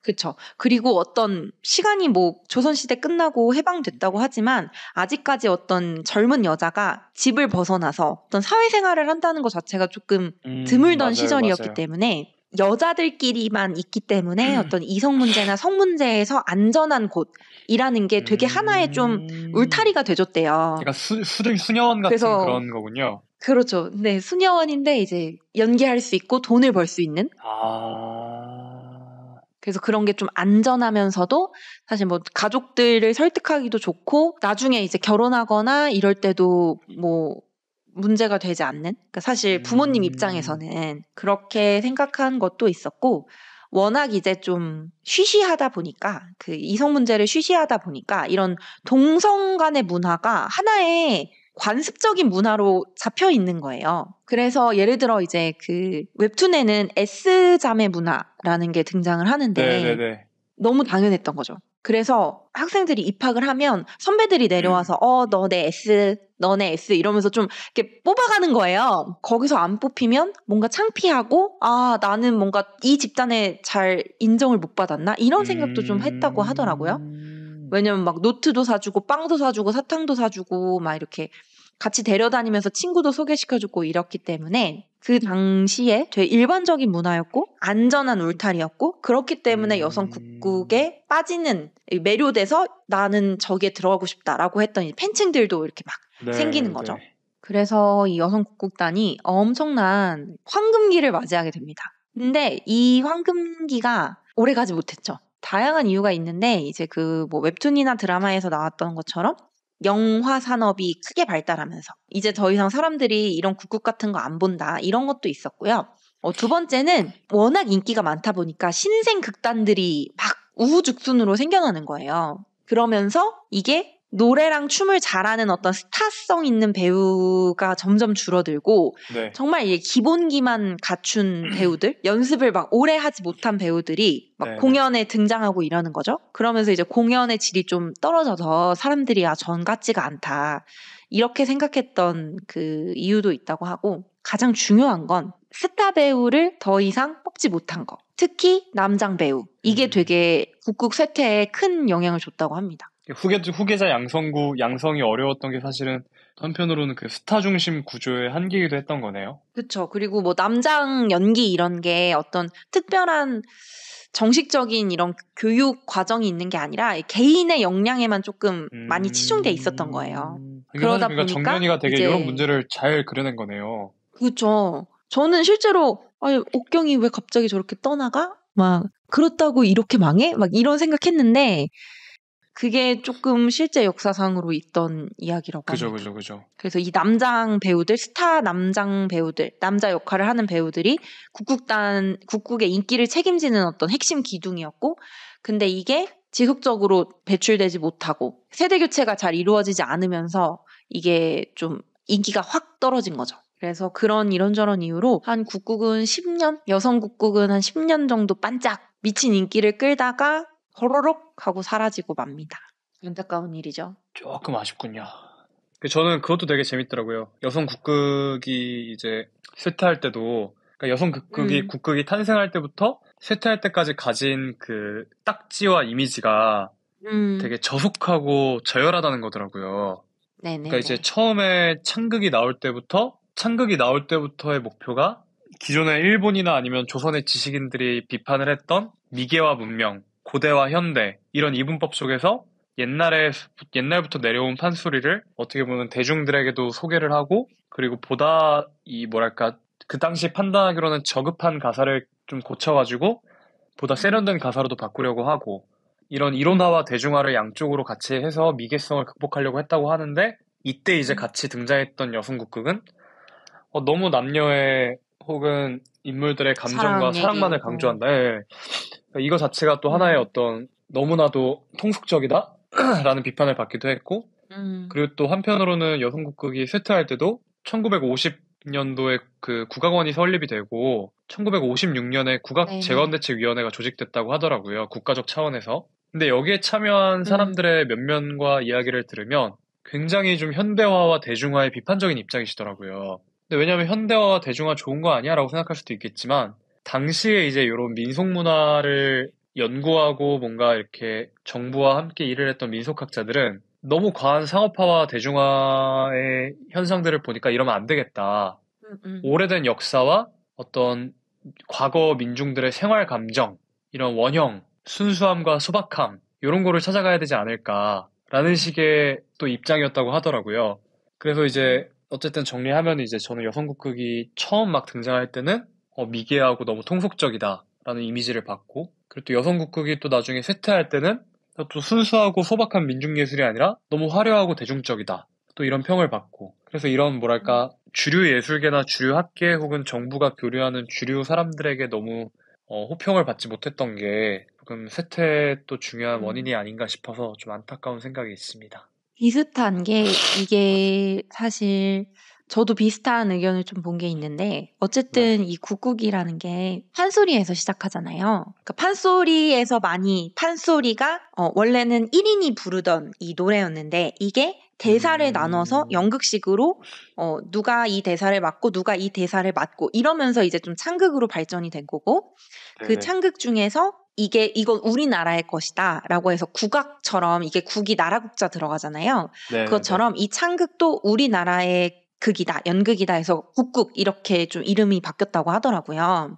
그쵸. 그리고 어떤 시간이 뭐 조선시대 끝나고 해방됐다고 하지만 아직까지 어떤 젊은 여자가 집을 벗어나서 어떤 사회생활을 한다는 것 자체가 조금 드물던 시절이었기 맞아요. 때문에 여자들끼리만 있기 때문에 어떤 이성 문제나 성 문제에서 안전한 곳이라는 게 되게 하나의 좀 울타리가 돼줬대요. 약간 수녀원 같은 그래서 그런 거군요. 그렇죠. 네, 수녀원인데 이제 연기할 수 있고 돈을 벌 수 있는. 아. 그래서 그런 게 좀 안전하면서도 사실 뭐 가족들을 설득하기도 좋고 나중에 이제 결혼하거나 이럴 때도 뭐 문제가 되지 않는, 그러니까 사실 부모님 입장에서는 그렇게 생각한 것도 있었고, 워낙 이제 좀 쉬쉬하다 보니까 그 이성 문제를 쉬쉬하다 보니까 이런 동성 간의 문화가 하나의 관습적인 문화로 잡혀 있는 거예요. 그래서 예를 들어 이제 그 웹툰에는 S자매 문화라는 게 등장을 하는데 네네네. 너무 당연했던 거죠. 그래서 학생들이 입학을 하면 선배들이 내려와서 너네 S, 너네 S 이러면서 좀 이렇게 뽑아가는 거예요. 거기서 안 뽑히면 뭔가 창피하고 나는 뭔가 이 집단에 잘 인정을 못 받았나? 이런 생각도 좀 했다고 하더라고요. 왜냐면 막 노트도 사주고 빵도 사주고 사탕도 사주고 막 이렇게 같이 데려다니면서 친구도 소개시켜주고 이렇기 때문에 그 당시에 되게 일반적인 문화였고 안전한 울타리였고, 그렇기 때문에 여성 국국에 빠지는, 매료돼서 나는 저기에 들어가고 싶다라고 했던 팬층들도 이렇게 막 생기는 거죠. 그래서 이 여성 국국단이 엄청난 황금기를 맞이하게 됩니다. 근데 이 황금기가 오래가지 못했죠. 다양한 이유가 있는데 이제 그 뭐 웹툰이나 드라마에서 나왔던 것처럼 영화 산업이 크게 발달하면서 이제 더 이상 사람들이 이런 국국 같은 거 안 본다, 이런 것도 있었고요. 두 번째는 워낙 인기가 많다 보니까 신생 극단들이 막 우후죽순으로 생겨나는 거예요. 그러면서 이게 노래랑 춤을 잘하는 어떤 스타성 있는 배우가 점점 줄어들고, 네. 정말 이게 기본기만 갖춘 배우들, 연습을 막 오래 하지 못한 배우들이 막 네네. 공연에 등장하고 이러는 거죠. 그러면서 이제 공연의 질이 좀 떨어져서 사람들이 전 같지가 않다, 이렇게 생각했던 그 이유도 있다고 하고, 가장 중요한 건 스타 배우를 더 이상 뽑지 못한 거. 특히 남장 배우. 이게 되게 국국 쇠퇴에 큰 영향을 줬다고 합니다. 후계자 양성이 어려웠던 게 사실은 한편으로는 그 스타 중심 구조의 한계이기도 했던 거네요. 그렇죠. 그리고 뭐 남장 연기 이런 게 어떤 특별한 정식적인 이런 교육 과정이 있는 게 아니라 개인의 역량에만 조금 많이 치중돼 있었던 거예요. 이게 사실 그러다 그러니까 보니까 정연이가 되게 이런 이제 문제를 잘 그려낸 거네요. 그렇죠. 저는 실제로 옥경이 왜 갑자기 저렇게 떠나가? 막 그렇다고 이렇게 망해? 막 이런 생각했는데 그게 조금 실제 역사상으로 있던 이야기라고 합니다. 그죠. 그래서 이 남장 배우들, 스타 남장 배우들, 남자 역할을 하는 배우들이 국국의 인기를 책임지는 어떤 핵심 기둥이었고, 근데 이게 지속적으로 배출되지 못하고 세대 교체가 잘 이루어지지 않으면서 이게 좀 인기가 확 떨어진 거죠. 그래서 그런 이런저런 이유로 한 국국은 10년, 여성 국국은 한 10년 정도 반짝 미친 인기를 끌다가 호로록 하고 사라지고 맙니다. 안타까운 일이죠. 조금 아쉽군요. 저는 그것도 되게 재밌더라고요. 여성 국극이 이제 쇠퇴할 때도, 그러니까 여성 국극이 탄생할 때부터 쇠퇴할 때까지 가진 그 딱지와 이미지가 되게 저속하고 저열하다는 거더라고요. 네네네. 그러니까 이제 처음에 창극이 나올 때부터의 목표가 기존의 일본이나 아니면 조선의 지식인들이 비판을 했던 미개와 문명, 고대와 현대 이런 이분법 속에서 옛날부터 내려온 판소리를 어떻게 보면 대중들에게도 소개를 하고, 그리고 보다 그 당시 판단하기로는 저급한 가사를 좀 고쳐가지고 보다 세련된 가사로도 바꾸려고 하고, 이런 이론화와 대중화를 양쪽으로 같이 해서 미개성을 극복하려고 했다고 하는데, 이때 이제 같이 등장했던 여성국극은 너무 남녀의 혹은 인물들의 감정과 사랑 사랑만을 얘기. 강조한다. 예. 그러니까 이거 자체가 또 하나의 어떤 너무나도 통속적이다? 라는 비판을 받기도 했고, 음. 그리고 또 한편으로는 여성국극이 쇠퇴할 때도 1950년도에 그 국악원이 설립이 되고 1956년에 네네. 국악재건대책위원회가 조직됐다고 하더라고요. 국가적 차원에서. 근데 여기에 참여한 음. 사람들의 면면과 이야기를 들으면 굉장히 좀 현대화와 대중화에 비판적인 입장이시더라고요. 근데 왜냐하면 현대화와 대중화 좋은 거 아니야? 라고 생각할 수도 있겠지만 당시에 이제 이런 민속 문화를 연구하고 뭔가 이렇게 정부와 함께 일을 했던 민속학자들은 너무 과한 상업화와 대중화의 현상들을 보니까 이러면 안 되겠다. 음. 음. 오래된 역사와 어떤 과거 민중들의 생활 감정, 이런 원형, 순수함과 소박함, 이런 거를 찾아가야 되지 않을까라는 식의 또 입장이었다고 하더라고요. 그래서 음. 이제 어쨌든 정리하면 이제 저는 여성국극이 처음 막 등장할 때는 미개하고 너무 통속적이다라는 이미지를 받고, 그리고 또 여성국극이 또 나중에 쇠퇴할 때는 또 순수하고 소박한 민중예술이 아니라 너무 화려하고 대중적이다. 또 이런 평을 받고. 그래서 이런 음. 뭐랄까 주류 예술계나 주류 학계 혹은 정부가 교류하는 주류 사람들에게 너무 호평을 받지 못했던 게 조금 쇠퇴의 또 중요한 음. 원인이 아닌가 싶어서 좀 안타까운 생각이 있습니다. 비슷한 게 이게 사실 저도 비슷한 의견을 좀 본 게 있는데 네. 어쨌든 이 국국이라는 게 판소리에서 시작하잖아요. 그러니까 판소리에서 많이 판소리가 원래는 1인이 부르던 이 노래였는데 이게 대사를 나눠서 음, 연극식으로 누가 이 대사를 맡고 누가 이 대사를 맡고 이러면서 이제 좀 창극으로 발전이 된 거고 그 네네. 창극 중에서 이건 우리나라의 것이다 라고 해서 국악처럼 이게 국이 나라국자 들어가잖아요. 네네네. 그것처럼 이 창극도 우리나라의 극이다, 연극이다 해서 국극 이렇게 좀 이름이 바뀌었다고 하더라고요.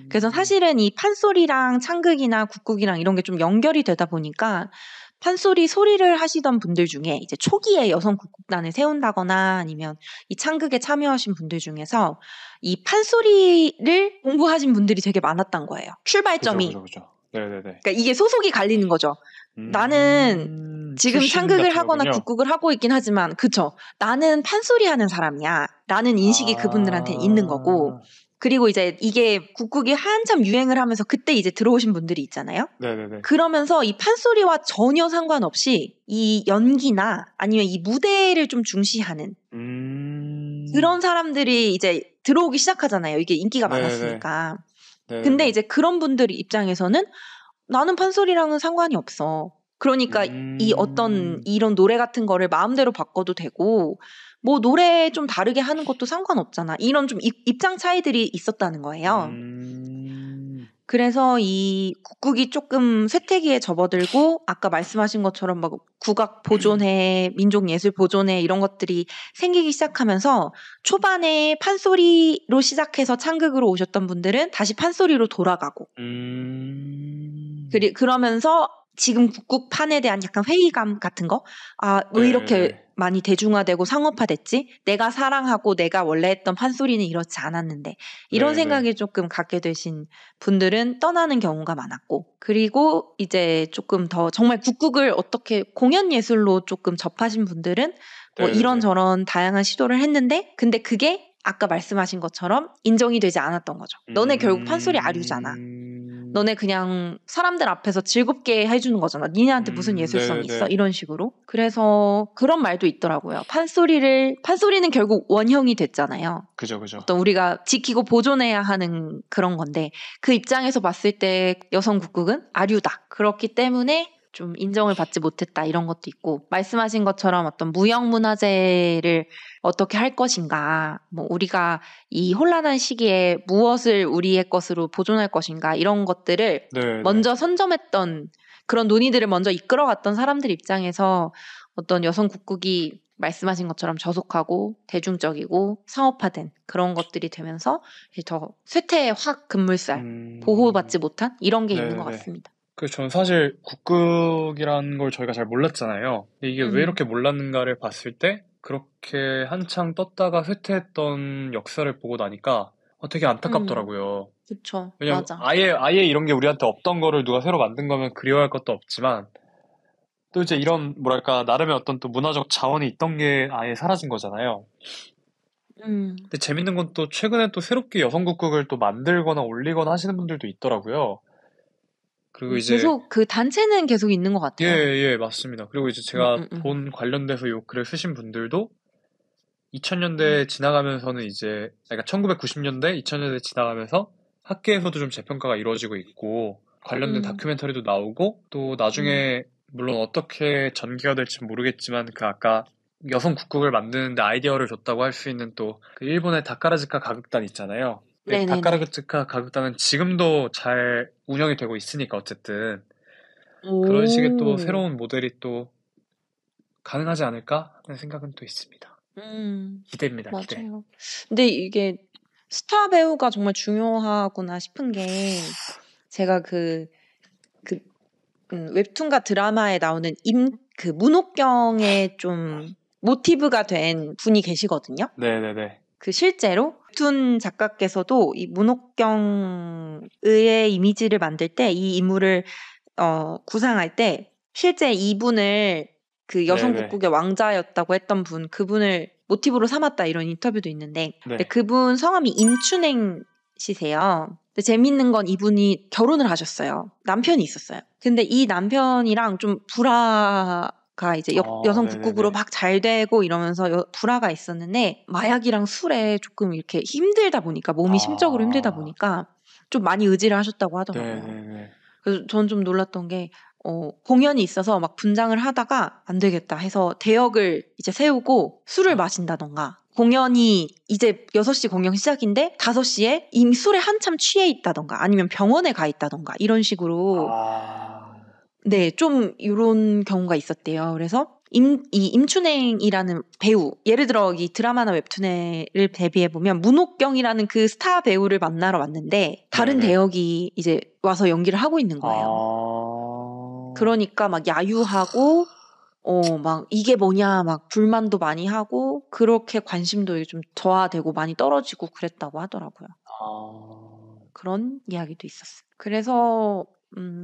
그래서 음, 사실은 이 판소리랑 창극이나 국극이랑 이런 게 좀 연결이 되다 보니까 판소리 소리를 하시던 분들 중에 이제 초기에 여성 국극단을 세운다거나 아니면 이 창극에 참여하신 분들 중에서 이 판소리를 공부하신 분들이 되게 많았던 거예요. 그죠, 출발점이. 그죠, 그죠. 네네네. 그러니까 이게 소속이 갈리는 거죠. 나는 지금 출신 창극을 같은 하거나 거군요. 국극을 하고 있긴 하지만, 그쵸. 나는 판소리 하는 사람이야. 라는 인식이 그분들한테는 있는 거고. 아, 그리고 이제 이게 국극이 한참 유행을 하면서 그때 이제 들어오신 분들이 있잖아요. 네네네. 그러면서 이 판소리와 전혀 상관없이 이 연기나 아니면 이 무대를 좀 중시하는 음, 그런 사람들이 이제 들어오기 시작하잖아요. 이게 인기가 네네네. 많았으니까. 근데 네네네. 이제 그런 분들 입장에서는 나는 판소리랑은 상관이 없어. 그러니까 이 어떤 음, 이런 노래 같은 거를 마음대로 바꿔도 되고, 뭐 노래 좀 다르게 하는 것도 상관없잖아. 이런 좀 입장 차이들이 있었다는 거예요. 음, 그래서 이 국국이 조금 쇠퇴기에 접어들고 아까 말씀하신 것처럼 막 국악 보존회, 민족 예술 보존회 이런 것들이 생기기 시작하면서 초반에 판소리로 시작해서 창극으로 오셨던 분들은 다시 판소리로 돌아가고 그러면서 지금 국국판에 대한 약간 회의감 같은 거? 아, 왜 이렇게 네네네. 많이 대중화되고 상업화됐지? 내가 사랑하고 내가 원래 했던 판소리는 이렇지 않았는데. 이런 네네. 생각이 조금 갖게 되신 분들은 떠나는 경우가 많았고. 그리고 이제 조금 더 정말 국국을 어떻게 공연 예술로 조금 접하신 분들은 뭐 네네네. 이런저런 다양한 시도를 했는데, 근데 그게 아까 말씀하신 것처럼 인정이 되지 않았던 거죠. 너네 결국 판소리 아류잖아. 너네 그냥 사람들 앞에서 즐겁게 해주는 거잖아. 니네한테 무슨 예술성이 있어? 네네네. 이런 식으로. 그래서 그런 말도 있더라고요. 판소리는 결국 원형이 됐잖아요. 그죠, 그죠. 어떤 우리가 지키고 보존해야 하는 그런 건데, 그 입장에서 봤을 때 여성 국극은 아류다. 그렇기 때문에 좀 인정을 받지 못했다. 이런 것도 있고, 말씀하신 것처럼 어떤 무형문화재를 어떻게 할 것인가, 뭐 우리가 이 혼란한 시기에 무엇을 우리의 것으로 보존할 것인가, 이런 것들을 네네. 먼저 선점했던 그런 논의들을 먼저 이끌어갔던 사람들 입장에서 어떤 여성 국극이 말씀하신 것처럼 저속하고 대중적이고 상업화된 그런 것들이 되면서 이제 더 쇠퇴의 확 급물살, 보호받지 못한 이런 게 있는 것 네네. 같습니다. 전 사실 국극이라는 걸 저희가 잘 몰랐잖아요. 근데 이게 왜 음. 이렇게 몰랐는가를 봤을 때 그렇게 한창 떴다가 쇠퇴했던 역사를 보고 나니까 되게 음. 안타깝더라고요. 그쵸. 왜냐면 맞아. 아예 이런 게 우리한테 없던 거를 누가 새로 만든 거면 그리워할 것도 없지만 또 이제 맞아. 이런 뭐랄까 나름의 어떤 또 문화적 자원이 있던 게 아예 사라진 거잖아요. 음. 근데 재밌는 건 또 최근에 또 새롭게 여성국극을 또 만들거나 올리거나 하시는 분들도 있더라고요. 그리고 이제 계속 그 단체는 계속 있는 것 예, 같아요. 예, 맞습니다. 그리고 이제 제가 본 관련돼서 요 글을 쓰신 분들도 2000년대 지나가면서는 이제, 그러니까 1990년대, 2000년대 지나가면서 학계에서도 좀 재평가가 이루어지고 있고, 관련된 다큐멘터리도 나오고, 또 나중에, 물론 어떻게 전개가 될지 모르겠지만, 그 아까 여성 국극을 만드는데 아이디어를 줬다고 할 수 있는 또, 그 일본의 다카라즈카 가극단 있잖아요. 근데 네네네. 다카라즈카 가극단은 지금도 잘 운영이 되고 있으니까, 어쨌든. 그런 식의 또 오, 새로운 모델이 또 가능하지 않을까 하는 생각은 또 있습니다. 기대입니다, 기대. 맞아요. 근데 이게 스타 배우가 정말 중요하구나 싶은 게 제가 그 웹툰과 드라마에 나오는 그 문옥경의 좀 모티브가 된 분이 계시거든요. 네네네. 그 실제로 웹툰 작가께서도 이 문옥경의 이미지를 만들 때 이 인물을 구상할 때 실제 이분을 그 여성 네네. 국국의 왕자였다고 했던 그분을 모티브로 삼았다 이런 인터뷰도 있는데 근데 네. 그분 성함이 임춘행 씨세요. 근데 재밌는 건 이분이 결혼을 하셨어요. 남편이 있었어요. 근데 이 남편이랑 좀 불화가 이제 여성 국국으로 네네네. 막 잘 되고 이러면서 불화가 있었는데 마약이랑 술에 조금 이렇게 힘들다 보니까 몸이 심적으로 힘들다 아, 보니까 좀 많이 의지를 하셨다고 하더라고요. 네네네. 그래서 전 좀 놀랐던 게, 공연이 있어서 막 분장을 하다가 안 되겠다 해서 대역을 이제 세우고 술을 마신다던가, 공연이 이제 6시 공연 시작인데 5시에 이미 술에 한참 취해 있다던가, 아니면 병원에 가 있다던가, 이런 식으로, 아, 네, 좀 이런 경우가 있었대요. 그래서 이 임춘행이라는 배우, 예를 들어 이 드라마나 웹툰을 대비해보면 문옥경이라는 그 스타 배우를 만나러 왔는데 다른 네네. 대역이 이제 와서 연기를 하고 있는 거예요. 아, 그러니까 막 야유하고, 막 이게 뭐냐, 막 불만도 많이 하고, 그렇게 관심도 좀 저하되고 많이 떨어지고 그랬다고 하더라고요. 아, 그런 이야기도 있었어요. 그래서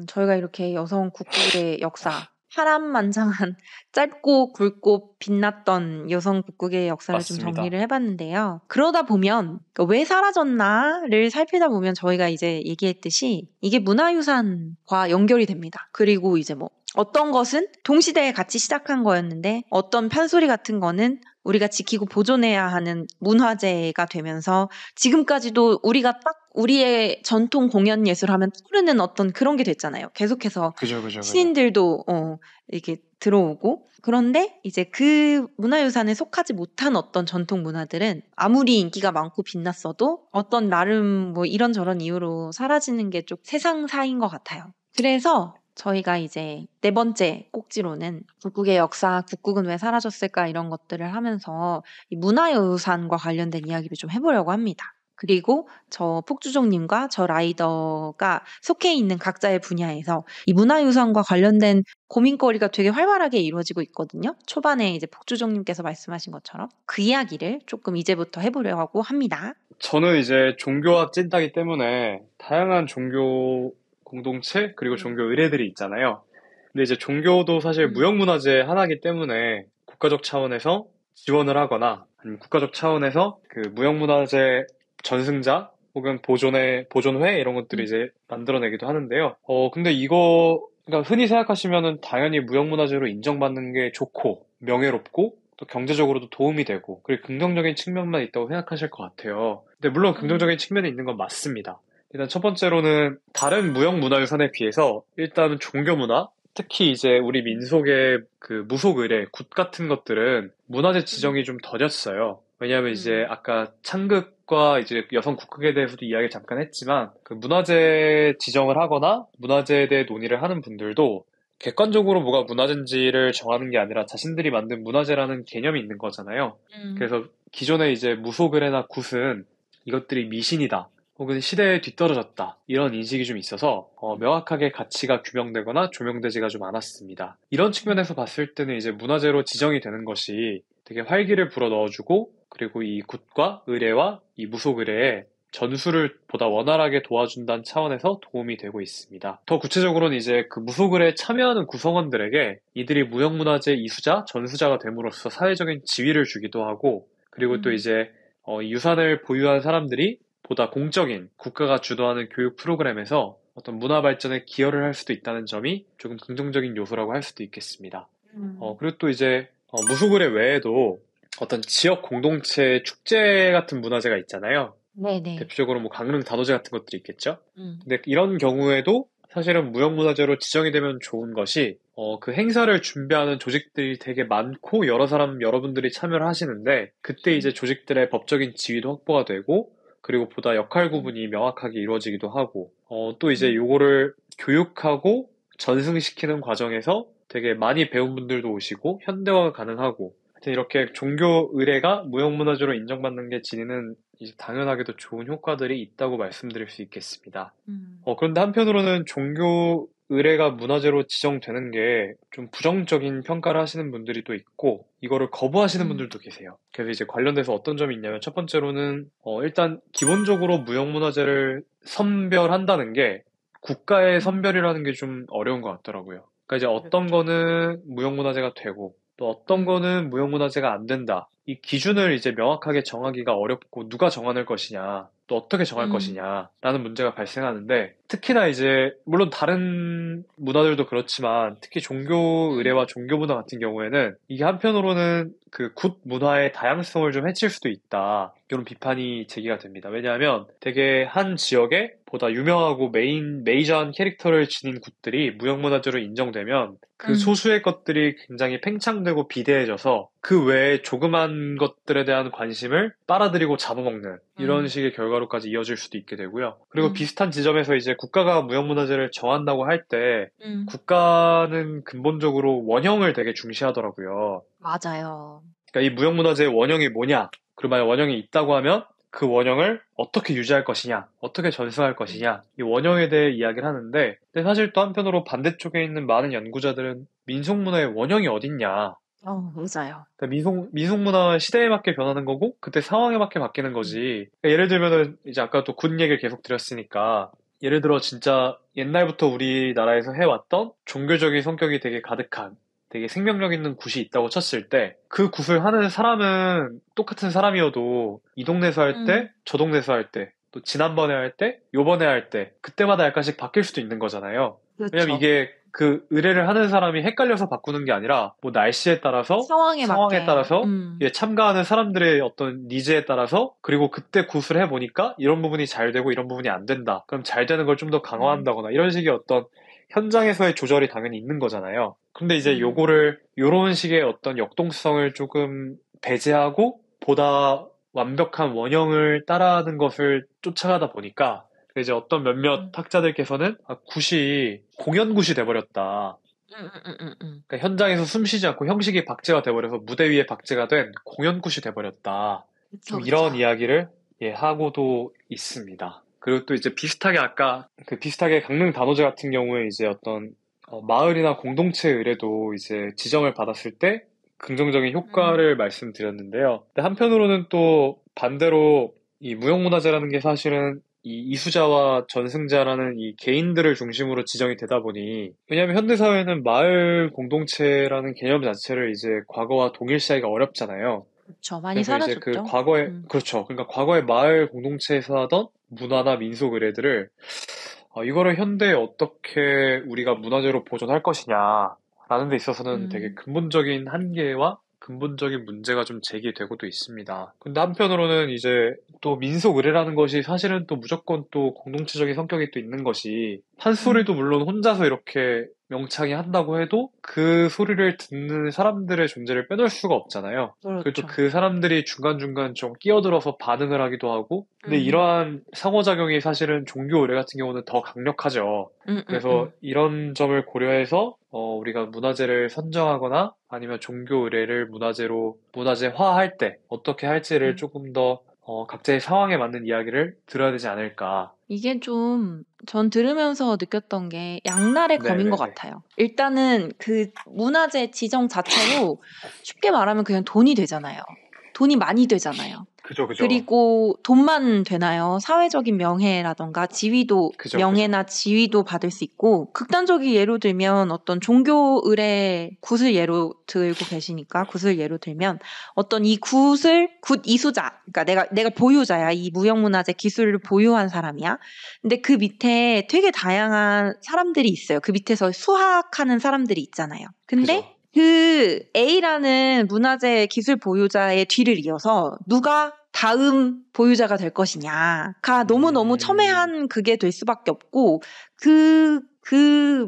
저희가 이렇게 여성 국국의 역사, 파란만장한 짧고 굵고 빛났던 여성 국국의 역사를 좀 맞습니다. 정리를 해봤는데요. 그러다 보면 왜 사라졌나를 살피다 보면 저희가 이제 얘기했듯이 이게 문화유산과 연결이 됩니다. 그리고 이제 뭐 어떤 것은 동시대에 같이 시작한 거였는데 어떤 판소리 같은 거는 우리가 지키고 보존해야 하는 문화재가 되면서 지금까지도 우리가 딱 우리의 전통 공연 예술하면 떠오르는 어떤 그런 게 됐잖아요. 계속해서 그죠, 그죠, 그죠. 신인들도 이렇게 들어오고 그런데 이제 그 문화유산에 속하지 못한 어떤 전통 문화들은 아무리 인기가 많고 빛났어도 어떤 나름 뭐 이런저런 이유로 사라지는 게 좀 세상사인 것 같아요. 그래서 저희가 이제 4번째 꼭지로는 국국의 역사, 국국은 왜 사라졌을까 이런 것들을 하면서 이 문화유산과 관련된 이야기를 좀 해보려고 합니다. 그리고 저 폭주종님과 저 라이더가 속해 있는 각자의 분야에서 이 문화유산과 관련된 고민거리가 되게 활발하게 이루어지고 있거든요. 초반에 이제 폭주종님께서 말씀하신 것처럼 그 이야기를 조금 이제부터 해보려고 합니다. 저는 이제 종교학 찐따기 때문에 다양한 종교 공동체, 그리고 종교 의례들이 있잖아요. 근데 이제 종교도 사실 무형문화재 하나이기 때문에 국가적 차원에서 지원을 하거나 아니면 국가적 차원에서 그 무형문화재 전승자 혹은 보존회 이런 것들을 이제 만들어내기도 하는데요. 근데 이거 그러니까 흔히 생각하시면은 당연히 무형문화재로 인정받는 게 좋고 명예롭고 또 경제적으로도 도움이 되고 그리고 긍정적인 측면만 있다고 생각하실 것 같아요. 근데 물론 긍정적인 측면이 있는 건 맞습니다. 일단 첫 번째로는 다른 무형문화유산에 비해서 일단은 종교문화 특히 이제 우리 민속의 그 무속 의례, 굿 같은 것들은 문화재 지정이 좀 더뎠어요. 왜냐하면 이제 아까 창극과 이제 여성 국극에 대해서도 이야기 잠깐 했지만 그 문화재 지정을 하거나 문화재에 대해 논의를 하는 분들도 객관적으로 뭐가 문화재인지를 정하는 게 아니라 자신들이 만든 문화재라는 개념이 있는 거잖아요. 그래서 기존의 이제 무속 의례나 굿은 이것들이 미신이다. 혹은 시대에 뒤떨어졌다. 이런 인식이 좀 있어서 명확하게 가치가 규명되거나 조명되지가 좀 않았습니다. 이런 측면에서 봤을 때는 이제 문화재로 지정이 되는 것이 되게 활기를 불어 넣어주고 그리고 이 굿과 의례와 이 무속 의례에 전술을 보다 원활하게 도와준다는 차원에서 도움이 되고 있습니다. 더 구체적으로는 이제 그 무속 의례에 참여하는 구성원들에게 이들이 무형문화재 이수자, 전수자가 됨으로써 사회적인 지위를 주기도 하고 그리고 또 이제 이 유산을 보유한 사람들이 보다 공적인 국가가 주도하는 교육 프로그램에서 어떤 문화 발전에 기여를 할 수도 있다는 점이 조금 긍정적인 요소라고 할 수도 있겠습니다. 그리고 또 이제 무속의례 외에도 어떤 지역 공동체 축제 같은 문화재가 있잖아요. 네네. 대표적으로 뭐 강릉 다도제 같은 것들이 있겠죠. 근데 이런 경우에도 사실은 무형문화재로 지정이 되면 좋은 것이 그 행사를 준비하는 조직들이 되게 많고 여러분들이 참여를 하시는데 그때 이제 조직들의 법적인 지위도 확보가 되고 그리고 보다 역할 구분이 명확하게 이루어지기도 하고 또 이제 요거를 교육하고 전승시키는 과정에서 되게 많이 배운 분들도 오시고 현대화가 가능하고 하여튼 이렇게 종교 의례가 무형문화재로 인정받는 게 지니는 이제 당연하게도 좋은 효과들이 있다고 말씀드릴 수 있겠습니다. 그런데 한편으로는 종교 의례가 문화재로 지정되는 게 좀 부정적인 평가를 하시는 분들이 또 있고 이거를 거부하시는 분들도 계세요. 그래서 이제 관련돼서 어떤 점이 있냐면 첫 번째로는 일단 기본적으로 무형문화재를 선별한다는 게 국가의 선별이라는 게 좀 어려운 것 같더라고요. 그러니까 이제 어떤 거는 무형문화재가 되고 또 어떤 거는 무형문화재가 안 된다. 이 기준을 이제 명확하게 정하기가 어렵고 누가 정할 것이냐, 또 어떻게 정할 것이냐라는 문제가 발생하는데 특히나 이제 물론 다른 문화들도 그렇지만 특히 종교 의례와 종교 문화 같은 경우에는 이게 한편으로는 그 굿 문화의 다양성을 좀 해칠 수도 있다. 이런 비판이 제기가 됩니다. 왜냐하면 되게 한 지역에 보다 유명하고 메이저한 캐릭터를 지닌 굿들이 무형문화재로 인정되면 그 소수의 것들이 굉장히 팽창되고 비대해져서 그 외에 조그만 것들에 대한 관심을 빨아들이고 잡아먹는 이런 식의 결과로까지 이어질 수도 있게 되고요. 그리고 비슷한 지점에서 이제 국가가 무형문화재를 정한다고 할 때 국가는 근본적으로 원형을 되게 중시하더라고요. 맞아요. 그러니까 이 무형문화재의 원형이 뭐냐? 그리고 만약 원형이 있다고 하면 그 원형을 어떻게 유지할 것이냐, 어떻게 전승할 것이냐, 이 원형에 대해 이야기를 하는데, 근데 사실 또 한편으로 반대쪽에 있는 많은 연구자들은 민속문화의 원형이 어딨냐. 맞아요. 그러니까 민속문화는 시대에 맞게 변하는 거고, 그때 상황에 맞게 바뀌는 거지. 그러니까 예를 들면은, 이제 아까 또 군 얘기를 계속 드렸으니까, 예를 들어 진짜 옛날부터 우리나라에서 해왔던 종교적인 성격이 되게 가득한, 되게 생명력 있는 굿이 있다고 쳤을 때, 그 굿을 하는 사람은 똑같은 사람이어도 이 동네에서 할 때, 저 동네에서 할 때, 또 지난번에 할 때, 요번에 할 때, 그때마다 약간씩 바뀔 수도 있는 거잖아요. 왜냐면 그렇죠. 이게 그 의뢰를 하는 사람이 헷갈려서 바꾸는 게 아니라, 뭐 날씨에 따라서, 상황에 맞게. 따라서, 참가하는 사람들의 어떤 니즈에 따라서, 그리고 그때 굿을 해보니까 이런 부분이 잘 되고 이런 부분이 안 된다. 그럼 잘 되는 걸 좀 더 강화한다거나 이런 식의 어떤 현장에서의 조절이 당연히 있는 거잖아요. 근데 이제 요런 식의 어떤 역동성을 조금 배제하고 보다 완벽한 원형을 따라하는 것을 쫓아가다 보니까 이제 어떤 몇몇 학자들께서는 굿이 공연굿이 돼버렸다. 그러니까 현장에서 숨 쉬지 않고 형식이 박제가 돼버려서 무대 위에 박제가 된 공연굿이 돼버렸다. 그쵸, 좀 그쵸. 이런 이야기를 하고도 있습니다. 그리고 또 이제 비슷하게 아까 비슷하게 강릉 단오제 같은 경우에 이제 어떤 마을이나 공동체 의뢰도 이제 지정을 받았을 때 긍정적인 효과를 말씀드렸는데요. 근데 한편으로는 또 반대로 이 무형문화재라는 게 사실은 이 이수자와 전승자라는 이 개인들을 중심으로 지정이 되다 보니 왜냐하면 현대사회는 마을 공동체라는 개념 자체를 이제 과거와 동일시하기가 어렵잖아요. 그쵸. 많이 그래서 이제 그 사라졌죠. 과거에 그렇죠. 그러니까 과거의 마을 공동체에서 하던 문화나 민속 의례들을 이거를 현대에 어떻게 우리가 문화재로 보존할 것이냐라는 데 있어서는 되게 근본적인 한계와 근본적인 문제가 좀 제기되고도 있습니다. 근데 한편으로는 이제 또 민속 의례라는 것이 사실은 또 무조건 또 공동체적인 성격이 또 있는 것이 판소리도 물론 혼자서 이렇게 명창이 한다고 해도 그 소리를 듣는 사람들의 존재를 빼놓을 수가 없잖아요. 그리고 또 그렇죠. 그 사람들이 중간중간 좀 끼어들어서 반응을 하기도 하고 근데 이러한 상호작용이 사실은 종교 의례 같은 경우는 더 강력하죠. 그래서 이런 점을 고려해서 우리가 문화재를 선정하거나 아니면 종교 의례를 문화재화할 때 어떻게 할지를 조금 더 각자의 상황에 맞는 이야기를 들어야 되지 않을까. 이게 좀, 전 들으면서 느꼈던 게 양날의 검인 것 네네네. 같아요. 일단은 그 문화재 지정 자체로 쉽게 말하면 그냥 돈이 되잖아요. 돈이 많이 되잖아요. 그죠, 그죠. 그리고 돈만 되나요? 사회적인 명예라던가 지위도, 그죠, 그죠. 명예나 지위도 받을 수 있고, 극단적인 예로 들면 어떤 종교 의례 굿을 예로 들고 계시니까, 굿을 예로 들면 어떤 이 굿을, 굿 이수자, 그러니까 내가 보유자야. 이 무형문화재 기술을 보유한 사람이야. 근데 그 밑에 되게 다양한 사람들이 있어요. 그 밑에서 수학하는 사람들이 있잖아요. 근데 그죠. 그 A라는 문화재 기술 보유자의 뒤를 이어서 누가 다음 보유자가 될 것이냐가 너무너무 첨예한 그게 될 수밖에 없고 그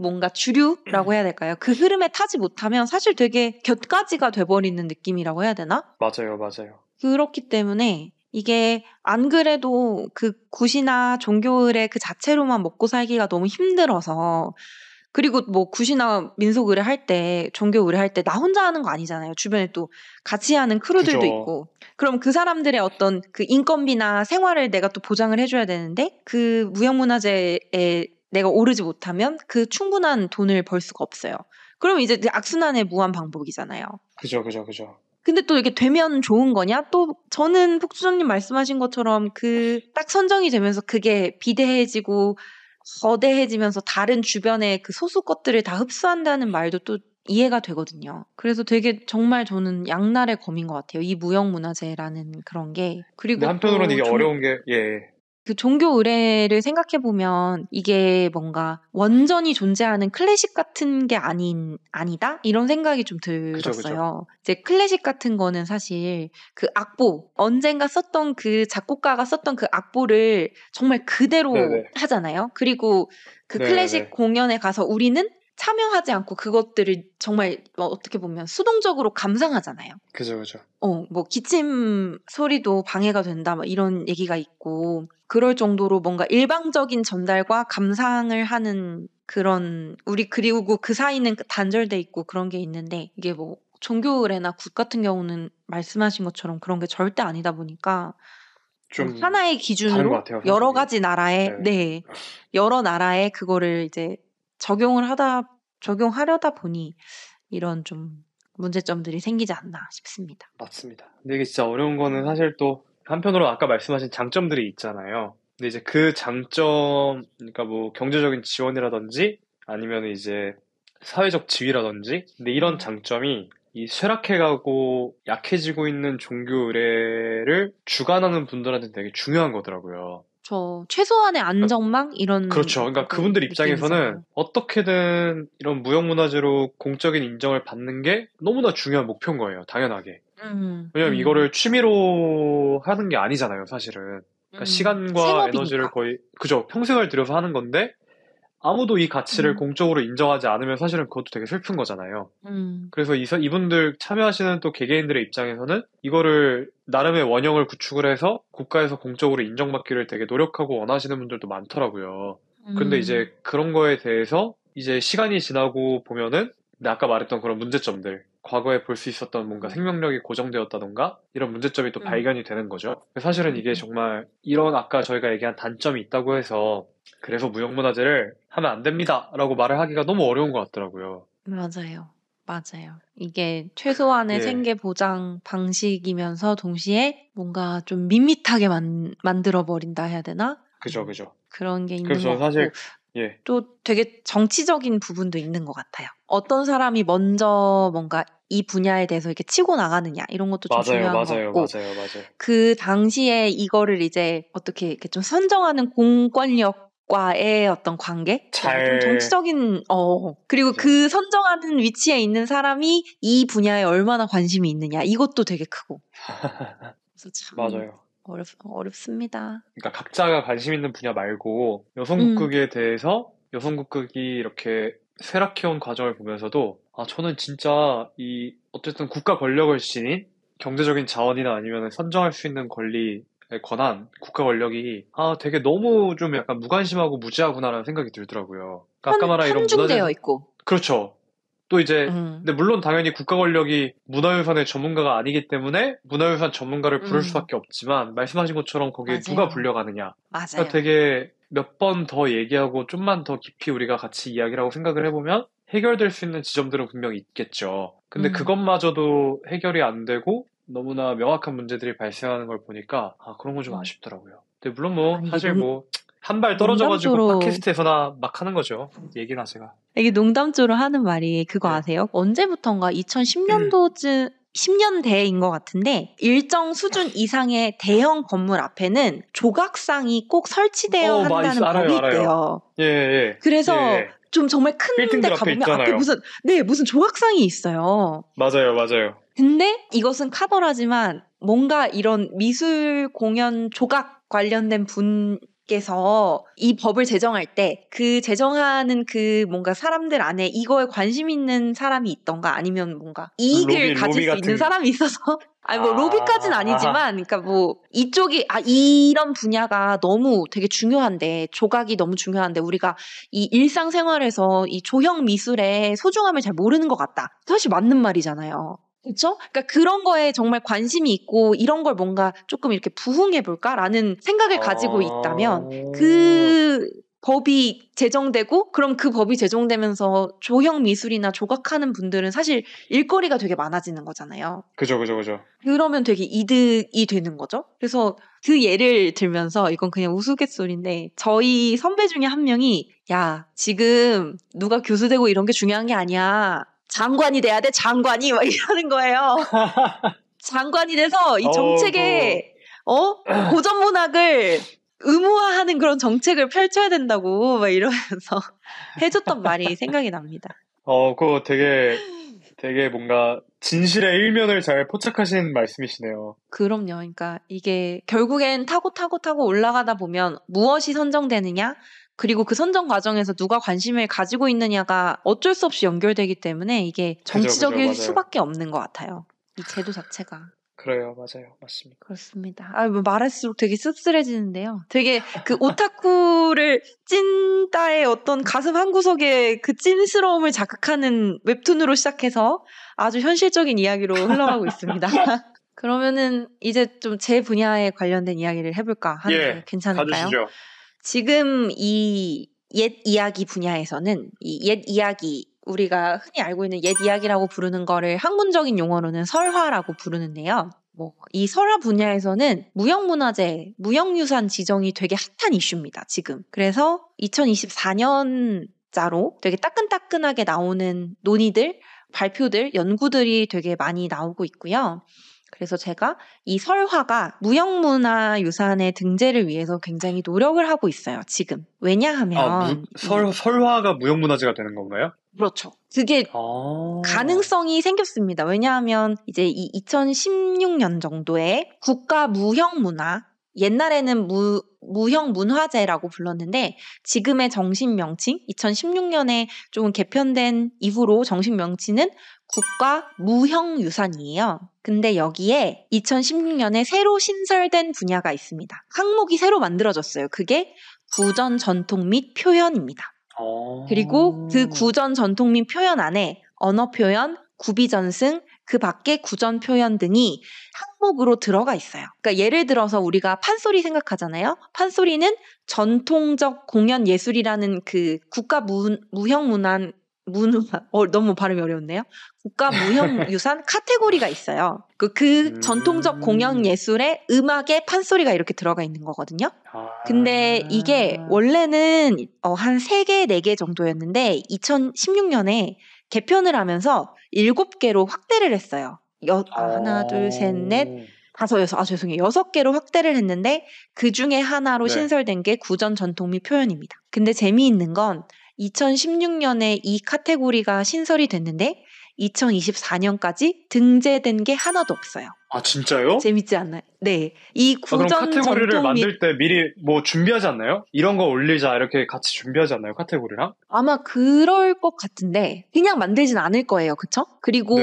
뭔가 주류라고 해야 될까요? 그 흐름에 타지 못하면 사실 되게 곁가지가 돼버리는 느낌이라고 해야 되나? 맞아요, 맞아요. 그렇기 때문에 이게 안 그래도 그 굿이나 종교의례 그 자체로만 먹고 살기가 너무 힘들어서 그리고 뭐 굿이나 민속 의례 할 때, 종교 의례 할 때 나 혼자 하는 거 아니잖아요. 주변에 또 같이 하는 크루들도 그죠. 있고. 그럼 그 사람들의 어떤 그 인건비나 생활을 내가 또 보장을 해줘야 되는데 그 무형문화재에 내가 오르지 못하면 그 충분한 돈을 벌 수가 없어요. 그럼 이제 그 악순환의 무한 반복이잖아요. 그죠, 그죠, 그죠. 근데 또 이게 되면 좋은 거냐? 또 저는 폭주전님 말씀하신 것처럼 그 딱 선정이 되면서 그게 비대해지고 거대해지면서 다른 주변의 그 소수 것들을 다 흡수한다는 말도 또 이해가 되거든요. 그래서 되게 정말 저는 양날의 검인 것 같아요. 이 무형문화재라는 그런 게. 근데 그리고 한편으로는 또 이게 어려운 게, 예, 그 종교 의례를 생각해 보면 이게 뭔가 원전이 존재하는 클래식 같은 게 아니다? 이런 생각이 좀 그죠, 그죠. 들었어요. 이제 클래식 같은 거는 사실 그 악보, 언젠가 썼던 그 작곡가가 썼던 그 악보를 정말 그대로 네네. 하잖아요. 그리고 그 클래식 네네. 공연에 가서 우리는 참여하지 않고 그것들을 정말 어떻게 보면 수동적으로 감상하잖아요. 그죠, 그죠. 뭐 기침 소리도 방해가 된다, 막 이런 얘기가 있고, 그럴 정도로 뭔가 일방적인 전달과 감상을 하는 그런, 그리고 그 사이는 단절돼 있고 그런 게 있는데, 이게 뭐, 종교의례나 굿 같은 경우는 말씀하신 것처럼 그런 게 절대 아니다 보니까, 좀 하나의 다른 것 기준으로 같아요, 여러 성격이. 가지 나라에, 네. 네, 여러 나라에 그거를 이제 적용하려다 보니, 이런 좀 문제점들이 생기지 않나 싶습니다. 맞습니다. 근데 이게 진짜 어려운 거는 사실 또 한편으로 아까 말씀하신 장점들이 있잖아요. 근데 이제 그 장점, 그러니까 뭐 경제적인 지원이라든지 아니면 이제 사회적 지위라든지, 근데 이런 음. 장점이 이 쇠락해가고 약해지고 있는 종교 의례를 주관하는 분들한테 되게 중요한 거더라고요. 저 최소한의 그러니까 안전망 이런 그렇죠. 그러니까 그게 그분들 입장에서는 느낌이잖아요. 어떻게든 이런 무형문화재로 공적인 인정을 받는 게 너무나 중요한 목표인 거예요. 당연하게. 왜냐면 이거를 취미로 하는 게 아니잖아요, 사실은. 그러니까 시간과 에너지를 생업이니까. 거의, 그죠, 평생을 들여서 하는 건데, 아무도 이 가치를 음, 공적으로 인정하지 않으면 사실은 그것도 되게 슬픈 거잖아요. 음, 그래서 이분들 참여하시는 또 개개인들의 입장에서는 이거를 나름의 원형을 구축을 해서 국가에서 공적으로 인정받기를 되게 노력하고 원하시는 분들도 많더라고요. 근데 음, 이제 그런 거에 대해서 이제 시간이 지나고 보면은 근데 아까 말했던 그런 문제점들, 과거에 볼 수 있었던 뭔가 음, 생명력이 고정되었다던가 이런 문제점이 또 음, 발견이 되는 거죠. 사실은 이게 음. 정말 이런 아까 저희가 얘기한 단점이 있다고 해서 그래서 무형문화재를 하면 안 됩니다라고 말을 하기가 너무 어려운 것 같더라고요. 맞아요. 맞아요. 이게 최소한의 예, 생계 보장 방식이면서 동시에 뭔가 좀 밋밋하게 만들어 버린다 해야 되나? 그죠, 그죠. 그런 게 그래서 있는 것 저는 같고, 사실 예, 또 되게 정치적인 부분도 있는 것 같아요. 어떤 사람이 먼저 뭔가 이 분야에 대해서 이렇게 치고 나가느냐, 이런 것도 좀 맞아요, 중요한 것 맞아요, 같고, 맞아요, 맞아요. 그 당시에 이거를 이제 어떻게 이렇게 좀 선정하는 공권력과의 어떤 관계? 그러니까 좀 잘, 정치적인, 그리고 그죠, 그 그죠. 선정하는 위치에 있는 사람이 이 분야에 얼마나 관심이 있느냐, 이것도 되게 크고. 그래서 참 맞아요. 어렵습니다. 그러니까 각자가 관심 있는 분야 말고 음, 여성국극에 대해서 여성국극이 이렇게 쇠락해온 과정을 보면서도 아, 저는 진짜 이 어쨌든 국가 권력을 지닌 경제적인 자원이나 아니면 선정할 수 있는 권리에 관한 국가 권력이 아, 되게 너무 좀 약간 무관심하고 무지하구나라는 생각이 들더라고요. 그러니까 아까 말한 이런 문화재, 편중되어 있고. 그렇죠. 또 이제, 음, 근데 물론 당연히 국가 권력이 문화유산의 전문가가 아니기 때문에 문화유산 전문가를 부를 음, 수밖에 없지만, 말씀하신 것처럼 거기에 누가 맞아요. 불려가느냐. 그러니까 맞아요. 되게 몇 번 더 얘기하고 좀만 더 깊이 우리가 같이 이야기를 하고 생각을 해보면 해결될 수 있는 지점들은 분명히 있겠죠. 근데 음, 그것마저도 해결이 안 되고, 너무나 명확한 문제들이 발생하는 걸 보니까 그런 건 좀 음. 아쉽더라고요. 근데 물론 뭐 아니, 이게 사실 뭐 한 발 떨어져가지고 농담조로 팟캐스트에서나 막 하는 거죠. 얘기나 제가. 이게 농담조로 하는 말이 그거 예. 아세요? 언제부턴가 2010년도쯤 10년대인 것 같은데 일정 수준 이상의 대형 건물 앞에는 조각상이 꼭 설치되어야 한다는 법이 알아요, 알아요. 있대요. 예, 예, 예, 그래서 예. 좀 정말 큰 데 빌딩들 앞에 가보면 앞에 있잖아요. 무슨 조각상이 있어요. 맞아요, 맞아요. 근데 이것은 카더라지만 뭔가 이런 미술 공연 조각 관련된 분께서 이 법을 제정할 때 그 제정하는 그 뭔가 사람들 안에 이거에 관심 있는 사람이 있던가 아니면 뭔가 이익을 가질 로비 수 있는 같은. 사람이 있어서 아니 뭐 로비까지는 아니지만 그러니까 뭐 이쪽이 이런 분야가 너무 되게 중요한데 조각이 너무 중요한데 우리가 이 일상생활에서 이 조형 미술의 소중함을 잘 모르는 것 같다. 사실 맞는 말이잖아요. 그렇죠? 그러니까 그런 거에 정말 관심이 있고 이런 걸 뭔가 조금 이렇게 부흥해 볼까라는 생각을 가지고 있다면 그 법이 제정되고 그럼 그 법이 제정되면서 조형 미술이나 조각하는 분들은 사실 일거리가 되게 많아지는 거잖아요. 그죠, 그죠, 그죠. 그러면 되게 이득이 되는 거죠. 그래서 그 예를 들면서 이건 그냥 우스갯소리인데 저희 선배 중에 한 명이 야 지금 누가 교수 되고 이런 게 중요한 게 아니야. 장관이 돼야 돼 장관이 막 이러는 거예요. 장관이 돼서 이 정책에 고전 문학을 의무화하는 그런 정책을 펼쳐야 된다고 막 이러면서 해줬던 말이 생각이 납니다. 그거 되게 뭔가 진실의 일면을 잘 포착하신 말씀이시네요. 그럼요. 그러니까 이게 결국엔 타고 올라가다 보면 무엇이 선정되느냐 그리고 그 선정 과정에서 누가 관심을 가지고 있느냐가 어쩔 수 없이 연결되기 때문에 이게 정치적일 맞아요. 수밖에 없는 것 같아요. 이 제도 자체가. 그래요, 맞아요. 맞습니다. 그렇습니다. 뭐 말할수록 되게 씁쓸해지는데요. 되게 그 오타쿠를 찐따의 어떤 가슴 한구석에 그 찐스러움을 자극하는 웹툰으로 시작해서 아주 현실적인 이야기로 흘러가고 있습니다. 그러면은 이제 좀 제 분야에 관련된 이야기를 해볼까 하는데 괜찮을까요? 가주시죠. 지금 이 옛 이야기 분야에서는 이 옛 이야기 우리가 흔히 알고 있는 옛 이야기라고 부르는 거를 학문적인 용어로는 설화라고 부르는데요. 이 설화 분야에서는 무형문화재, 무형유산 지정이 되게 핫한 이슈입니다, 지금. 그래서 2024년자로 되게 따끈따끈하게 나오는 논의들, 발표들, 연구들이 되게 많이 나오고 있고요. 그래서 제가 이 설화가 무형문화유산의 등재를 위해서 굉장히 노력을 하고 있어요, 지금. 왜냐하면 설화가 무형문화재가 되는 건가요? 그렇죠. 그게 가능성이 생겼습니다. 왜냐하면 이제 이 2016년 정도에 국가 무형문화, 옛날에는 무형문화재라고 불렀는데 지금의 정식 명칭, 2016년에 좀 개편된 이후로 정식 명칭은 국가 무형유산이에요. 근데 여기에 2016년에 새로 신설된 분야가 있습니다. 항목이 새로 만들어졌어요. 그게 구전 전통 및 표현입니다. 그리고 그 구전 전통 및 표현 안에 언어 표현, 구비 전승, 그 밖에 구전 표현 등이 항목으로 들어가 있어요. 그러니까 예를 들어서 우리가 판소리 생각하잖아요. 판소리는 전통적 공연 예술이라는 그 국가 무형문화 너무 발음이 어려운데요. 국가 무형유산 카테고리가 있어요. 그 전통적 공연 예술에 음악에 판소리가 이렇게 들어가 있는 거거든요. 근데 이게 원래는 한 3개, 4개 정도였는데 2016년에 개편을 하면서 7개로 확대를 했어요. 하나, 둘, 셋, 넷, 다섯, 여섯, 죄송해요. 6개로 확대를 했는데 그 중에 하나로 신설된 게 구전 전통 및 표현입니다. 근데 재미있는 건 2016년에 이 카테고리가 신설이 됐는데 2024년까지 등재된 게 하나도 없어요. 아, 진짜요? 재밌지 않나요? 네. 이 구전 그럼 카테고리를 전통 만들 때 미리 뭐 준비하지 않나요? 이런 거 올리자 이렇게 같이 준비하지 않나요? 카테고리랑? 아마 그럴 것 같은데 그냥 만들진 않을 거예요. 그쵸? 그리고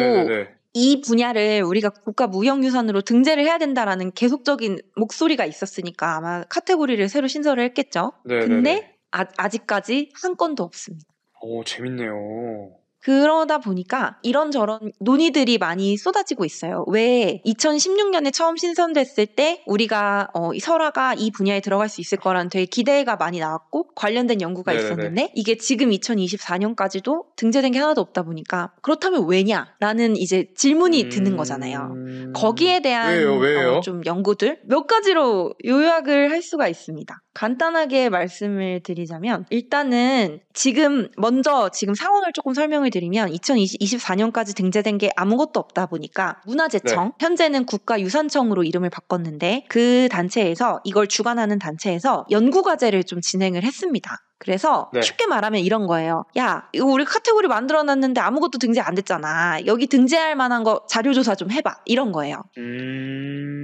이 분야를 우리가 국가 무형유산으로 등재를 해야 된다라는 계속적인 목소리가 있었으니까 아마 카테고리를 새로 신설을 했겠죠. 근데 아직까지 한 건도 없습니다. 오, 재밌네요. 그러다 보니까 이런저런 논의들이 많이 쏟아지고 있어요. 왜 2016년에 처음 신선됐을 때 우리가 이 설화가 이 분야에 들어갈 수 있을 거라는 되게 기대가 많이 나왔고 관련된 연구가 네네네. 있었는데 이게 지금 2024년까지도 등재된 게 하나도 없다 보니까 그렇다면 왜냐라는 이제 질문이 드는 거잖아요. 거기에 대한 왜요? 좀 연구들 몇 가지로 요약을 할 수가 있습니다. 간단하게 말씀을 드리자면 일단은 지금 상황을 조금 설명을 드리면 2024년까지 등재된 게 아무것도 없다 보니까 문화재청, 현재는 국가유산청으로 이름을 바꿨는데 그 단체에서 이걸 주관하는 단체에서 연구과제를 좀 진행을 했습니다. 그래서 쉽게 말하면 이런 거예요. 야, 이거 우리 카테고리 만들어놨는데 아무것도 등재 안 됐잖아. 여기 등재할 만한 거 자료조사 좀 해봐. 이런 거예요.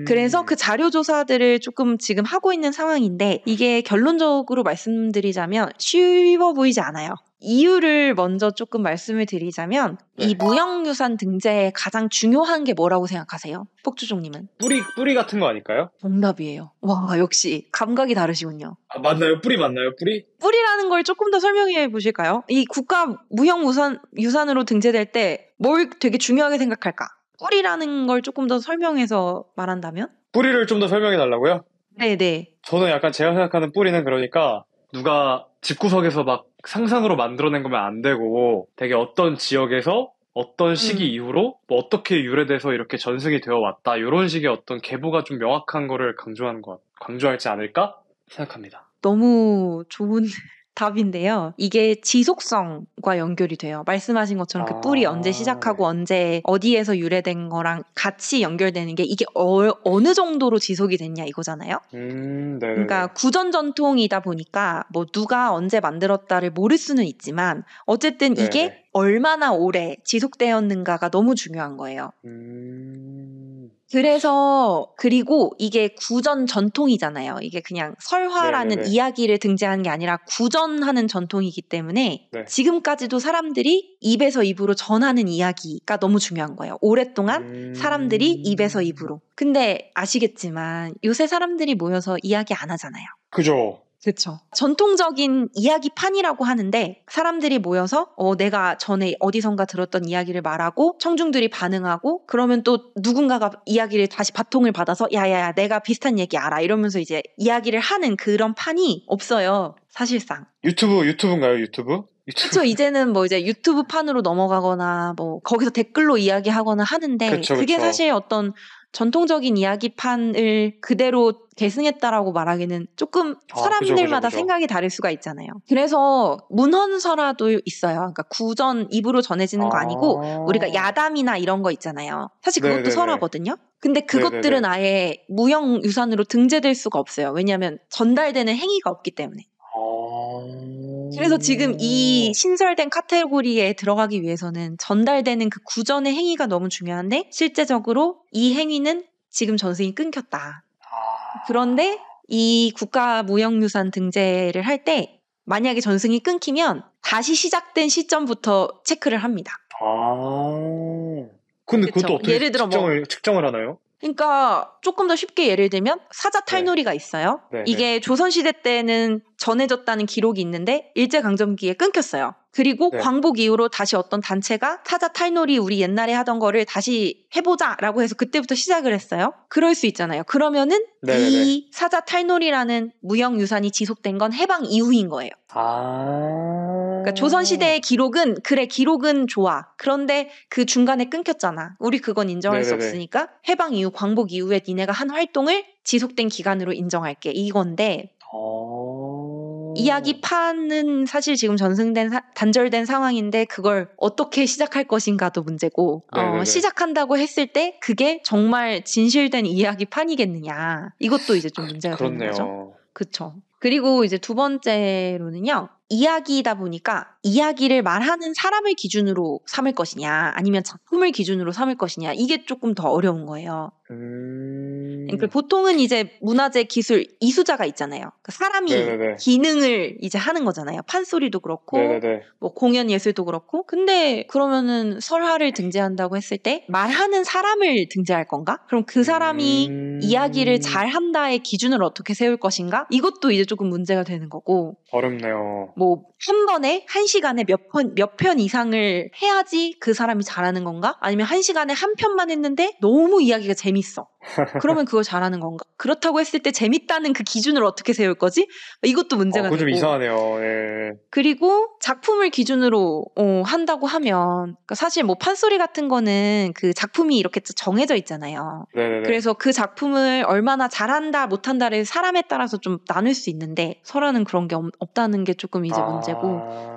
그래서 그 자료조사들을 조금 지금 하고 있는 상황인데 이게 결론적으로 말씀드리자면 쉬워 보이지 않아요. 이유를 먼저 조금 말씀을 드리자면 이 무형유산 등재의 가장 중요한 게 뭐라고 생각하세요? 폭주종님은? 뿌리 같은 거 아닐까요? 정답이에요. 와, 역시 감각이 다르시군요. 아, 맞나요? 뿌리 맞나요? 뿌리? 뿌리라는 걸 조금 더 설명해 보실까요? 이 국가 무형유산으로 등재될 때 뭘 되게 중요하게 생각할까? 뿌리라는 걸 조금 더 설명해서 말한다면? 뿌리를 좀 더 설명해 달라고요? 네네. 저는 약간 제가 생각하는 뿌리는 그러니까 누가 집구석에서 막 상상으로 만들어낸 거면 안 되고 되게 어떤 지역에서 어떤 시기 이후로 뭐 어떻게 유래돼서 이렇게 전승이 되어 왔다 이런 식의 어떤 계보가 좀 명확한 거를 강조하지 않을까 생각합니다. 너무 좋은 답인데요. 이게 지속성과 연결이 돼요. 말씀하신 것처럼 그 뿌리 언제 시작하고 언제 어디에서 유래된 거랑 같이 연결되는 게 이게 어느 정도로 지속이 됐냐 이거잖아요. 그러니까 구전 전통이다 보니까 뭐 누가 언제 만들었다를 모를 수는 있지만 어쨌든 이게 얼마나 오래 지속되었는가가 너무 중요한 거예요. 그래서 그리고 이게 구전 전통이잖아요. 이게 그냥 설화라는 이야기를 등재하는 게 아니라 구전하는 전통이기 때문에 지금까지도 사람들이 입에서 입으로 전하는 이야기가 너무 중요한 거예요. 오랫동안 사람들이 입에서 입으로. 근데 아시겠지만 요새 사람들이 모여서 이야기 안 하잖아요. 그죠. 그렇죠. 전통적인 이야기판이라고 하는데 사람들이 모여서 내가 전에 어디선가 들었던 이야기를 말하고 청중들이 반응하고 그러면 또 누군가가 이야기를 다시 바통을 받아서 야야야 내가 비슷한 얘기 알아 이러면서 이제 이야기를 하는 그런 판이 없어요. 사실상. 유튜브인가요? 유튜브? 그렇죠. 이제는 뭐 이제 유튜브 판으로 넘어가거나 뭐 거기서 댓글로 이야기하거나 하는데 그게 사실 어떤 전통적인 이야기판을 그대로 계승했다라고 말하기는 조금 사람들마다 그죠. 생각이 다를 수가 있잖아요. 그래서 문헌설화도 있어요. 그러니까 구전 입으로 전해지는 거 아니고 우리가 야담이나 이런 거 있잖아요. 사실 그것도 설화거든요. 근데 그것들은 아예 무형유산으로 등재될 수가 없어요. 왜냐하면 전달되는 행위가 없기 때문에. 그래서 지금 이 신설된 카테고리에 들어가기 위해서는 전달되는 그 구전의 행위가 너무 중요한데 실제적으로 이 행위는 지금 전승이 끊겼다. 그런데 이 국가 무형유산 등재를 할 때 만약에 전승이 끊기면 다시 시작된 시점부터 체크를 합니다. 근데 그것도 어떻게 예를 들어 측정을 하나요? 그러니까 조금 더 쉽게 예를 들면 사자탈놀이가 있어요. 이게 조선시대 때는 전해졌다는 기록이 있는데 일제강점기에 끊겼어요. 그리고 광복 이후로 다시 어떤 단체가 사자탈놀이 우리 옛날에 하던 거를 다시 해보자라고 해서 그때부터 시작을 했어요. 그럴 수 있잖아요. 그러면은 이 사자탈놀이라는 무형유산이 지속된 건 해방 이후인 거예요. 그러니까 조선시대의 기록은 기록은 좋아. 그런데 그 중간에 끊겼잖아. 우리 그건 인정할 수 없으니까 해방 이후 광복 이후에 니네가 한 활동을 지속된 기간으로 인정할게. 이건데 이야기판은 사실 지금 단절된 상황인데 그걸 어떻게 시작할 것인가도 문제고 시작한다고 했을 때 그게 정말 진실된 이야기판이겠느냐. 이것도 이제 좀 문제가 되는 거죠. 그렇죠. 그리고 이제 두 번째로는요. 이야기이다 보니까 이야기를 말하는 사람을 기준으로 삼을 것이냐 아니면 작품을 기준으로 삼을 것이냐 이게 조금 더 어려운 거예요. 그러니까 보통은 이제 문화재 기술 이수자가 있잖아요. 그 사람이 네네네. 기능을 이제 하는 거잖아요. 판소리도 그렇고 네네네. 뭐 공연 예술도 그렇고. 근데 그러면은 설화를 등재한다고 했을 때 말하는 사람을 등재할 건가? 그럼 그 사람이 이야기를 잘한다의 기준을 어떻게 세울 것인가? 이것도 이제 조금 문제가 되는 거고. 어렵네요. 뭐 한 번에 한 시간에 몇 편 이상을 해야지 그 사람이 잘하는 건가? 아니면 한 시간에 한 편만 했는데 너무 이야기가 재밌어. 그러면 그걸 잘하는 건가? 그렇다고 했을 때 재밌다는 그 기준을 어떻게 세울 거지? 이것도 문제가 그거 좀 되고. 이상하네요. 예. 그리고 작품을 기준으로 한다고 하면 그러니까 사실 뭐 판소리 같은 거는 그 작품이 이렇게 정해져 있잖아요. 네네네. 그래서 그 작품을 얼마나 잘한다 못한다를 사람에 따라서 좀 나눌 수 있는데 설화는 그런 게 없다는 게 조금 이제 문제고.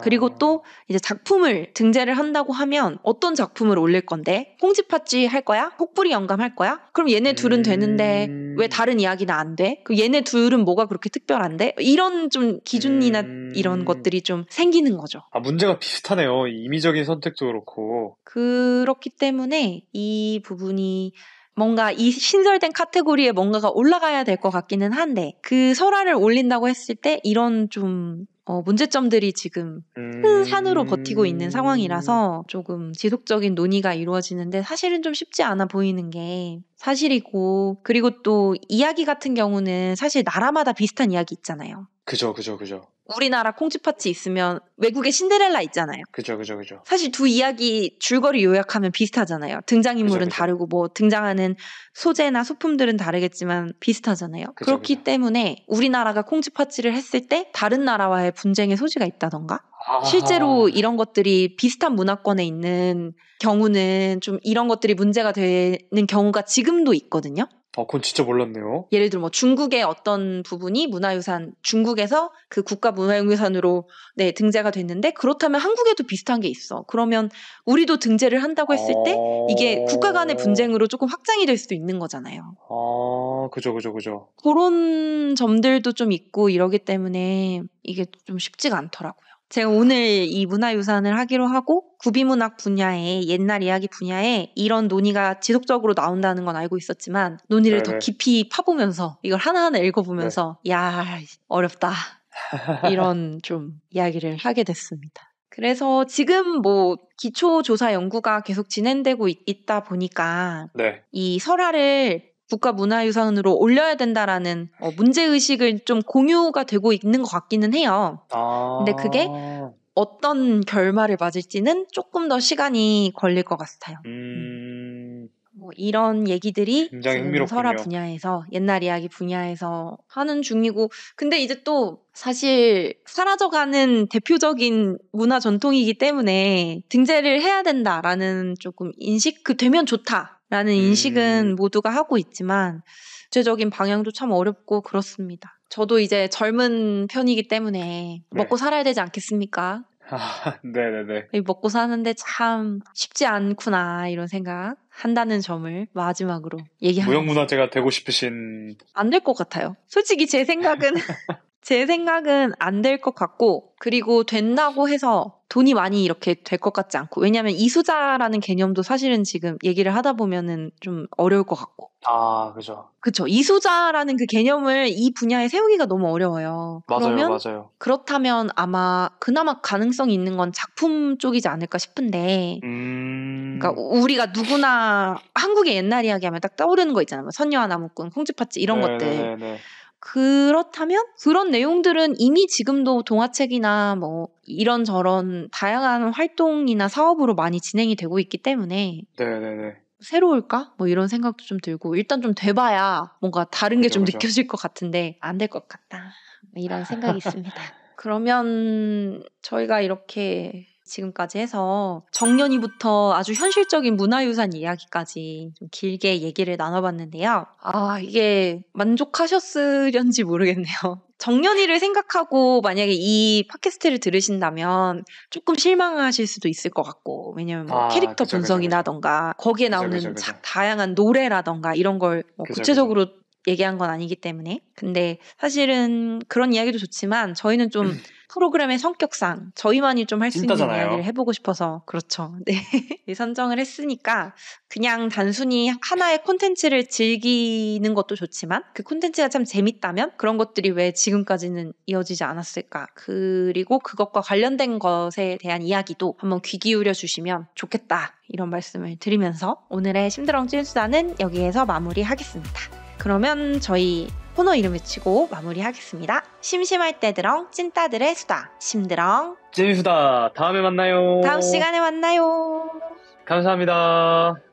그리고 또 이제 작품을 등재를 한다고 하면 어떤 작품을 올릴 건데 홍지팥쥐 할 거야? 혹부리 영감 할 거야? 그럼 얘네 둘은 되는데 왜 다른 이야기는 안 돼? 그 얘네 둘은 뭐가 그렇게 특별한데? 이런 좀 기준이나 이런 것들이 좀 생기는 거죠. 문제가 비슷하네요. 임의적인 선택도 그렇고. 그렇기 때문에 이 부분이 뭔가 이 신설된 카테고리에 뭔가가 올라가야 될 것 같기는 한데 그 설화를 올린다고 했을 때 이런 좀 문제점들이 지금 큰 산으로 버티고 있는 상황이라서 조금 지속적인 논의가 이루어지는데 사실은 좀 쉽지 않아 보이는 게 사실이고, 그리고 또 이야기 같은 경우는 사실 나라마다 비슷한 이야기 있잖아요. 그죠. 우리나라 콩쥐팥이 있으면 외국에 신데렐라 있잖아요. 그죠. 사실 두 이야기 줄거리 요약하면 비슷하잖아요. 등장인물은 그죠. 다르고 뭐 등장하는 소재나 소품들은 다르겠지만 비슷하잖아요. 그렇기 때문에 우리나라가 콩쥐팥쥐를 했을 때 다른 나라와의 분쟁의 소지가 있다던가 실제로 이런 것들이 비슷한 문화권에 있는 경우는 좀 이런 것들이 문제가 되는 경우가 지금도 있거든요. 그건 진짜 몰랐네요. 예를 들어 뭐 중국의 어떤 부분이 문화유산, 중국에서 그 국가 문화유산으로 등재가 됐는데 그렇다면 한국에도 비슷한 게 있어. 그러면 우리도 등재를 한다고 했을 때 이게 국가 간의 분쟁으로 조금 확장이 될 수도 있는 거잖아요. 그죠. 그런 점들도 좀 있고 이러기 때문에 이게 좀 쉽지가 않더라고요. 제가 오늘 이 문화유산을 하기로 하고 구비문학 분야에 옛날 이야기 분야에 이런 논의가 지속적으로 나온다는 건 알고 있었지만 논의를 더 깊이 파보면서 이걸 하나하나 읽어보면서 야 어렵다 이런 좀 이야기를 하게 됐습니다. 그래서 지금 뭐 기초조사 연구가 계속 진행되고 있다 보니까 이 설화를 국가문화유산으로 올려야 된다라는 문제의식을 좀 공유가 되고 있는 것 같기는 해요. 근데 그게 어떤 결말을 맞을지는 조금 더 시간이 걸릴 것 같아요. 뭐 이런 얘기들이 굉장히 지금 흥미롭군요. 설화 분야에서 옛날 이야기 분야에서 하는 중이고, 근데 이제 또 사실 사라져가는 대표적인 문화 전통이기 때문에 등재를 해야 된다라는 조금 인식, 되면 좋다라는 인식은 모두가 하고 있지만 구체적인 방향도 참 어렵고 그렇습니다. 저도 이제 젊은 편이기 때문에 먹고 살아야 되지 않겠습니까? 네네네. 먹고 사는데 참 쉽지 않구나 이런 생각 한다는 점을 마지막으로 얘기하겠습니다. 무형문화재가 되고 싶으신... 안 될 것 같아요. 솔직히 제 생각은 안 될 것 같고, 그리고 된다고 해서 돈이 많이 이렇게 될 것 같지 않고, 왜냐하면 이수자라는 개념도 사실은 지금 얘기를 하다 보면은 좀 어려울 것 같고. 그죠. 이수자라는 그 개념을 이 분야에 세우기가 너무 어려워요. 맞아요. 그렇다면 아마 그나마 가능성이 있는 건 작품 쪽이지 않을까 싶은데, 그러니까 우리가 누구나 한국의 옛날 이야기 하면 딱 떠오르는 거 있잖아요. 선녀와 나무꾼, 콩쥐팥쥐 이런 것들. 그렇다면 그런 내용들은 이미 지금도 동화책이나 뭐 이런저런 다양한 활동이나 사업으로 많이 진행이 되고 있기 때문에 새로울까? 뭐 이런 생각도 좀 들고, 일단 좀 돼봐야 뭔가 다른 게 좀 느껴질 것 같은데 안 될 것 같다. 이런 생각이 있습니다. 그러면 저희가 이렇게 지금까지 해서 정년이부터 아주 현실적인 문화유산 이야기까지 좀 길게 얘기를 나눠봤는데요. 이게 만족하셨으련지 모르겠네요. 정년이를 생각하고 만약에 이 팟캐스트를 들으신다면 조금 실망하실 수도 있을 것 같고, 왜냐면 뭐 캐릭터 분석이라던가 거기에 나오는 다양한 노래라던가 이런 걸 구체적으로 얘기한 건 아니기 때문에. 근데 사실은 그런 이야기도 좋지만 저희는 좀 프로그램의 성격상 저희만이 좀 할 수 있는 찐따잖아요. 이야기를 해보고 싶어서 그렇죠. 네. 선정을 했으니까 그냥 단순히 하나의 콘텐츠를 즐기는 것도 좋지만 그 콘텐츠가 참 재밌다면 그런 것들이 왜 지금까지는 이어지지 않았을까. 그리고 그것과 관련된 것에 대한 이야기도 한번 귀 기울여 주시면 좋겠다. 이런 말씀을 드리면서 오늘의 심드렁 찐수다는 여기에서 마무리하겠습니다. 그러면 저희 코너 이름 외치고 마무리하겠습니다. 심심할 때 드렁 찐따들의 수다 심드렁 찐수다 다음에 만나요. 다음 시간에 만나요. 감사합니다.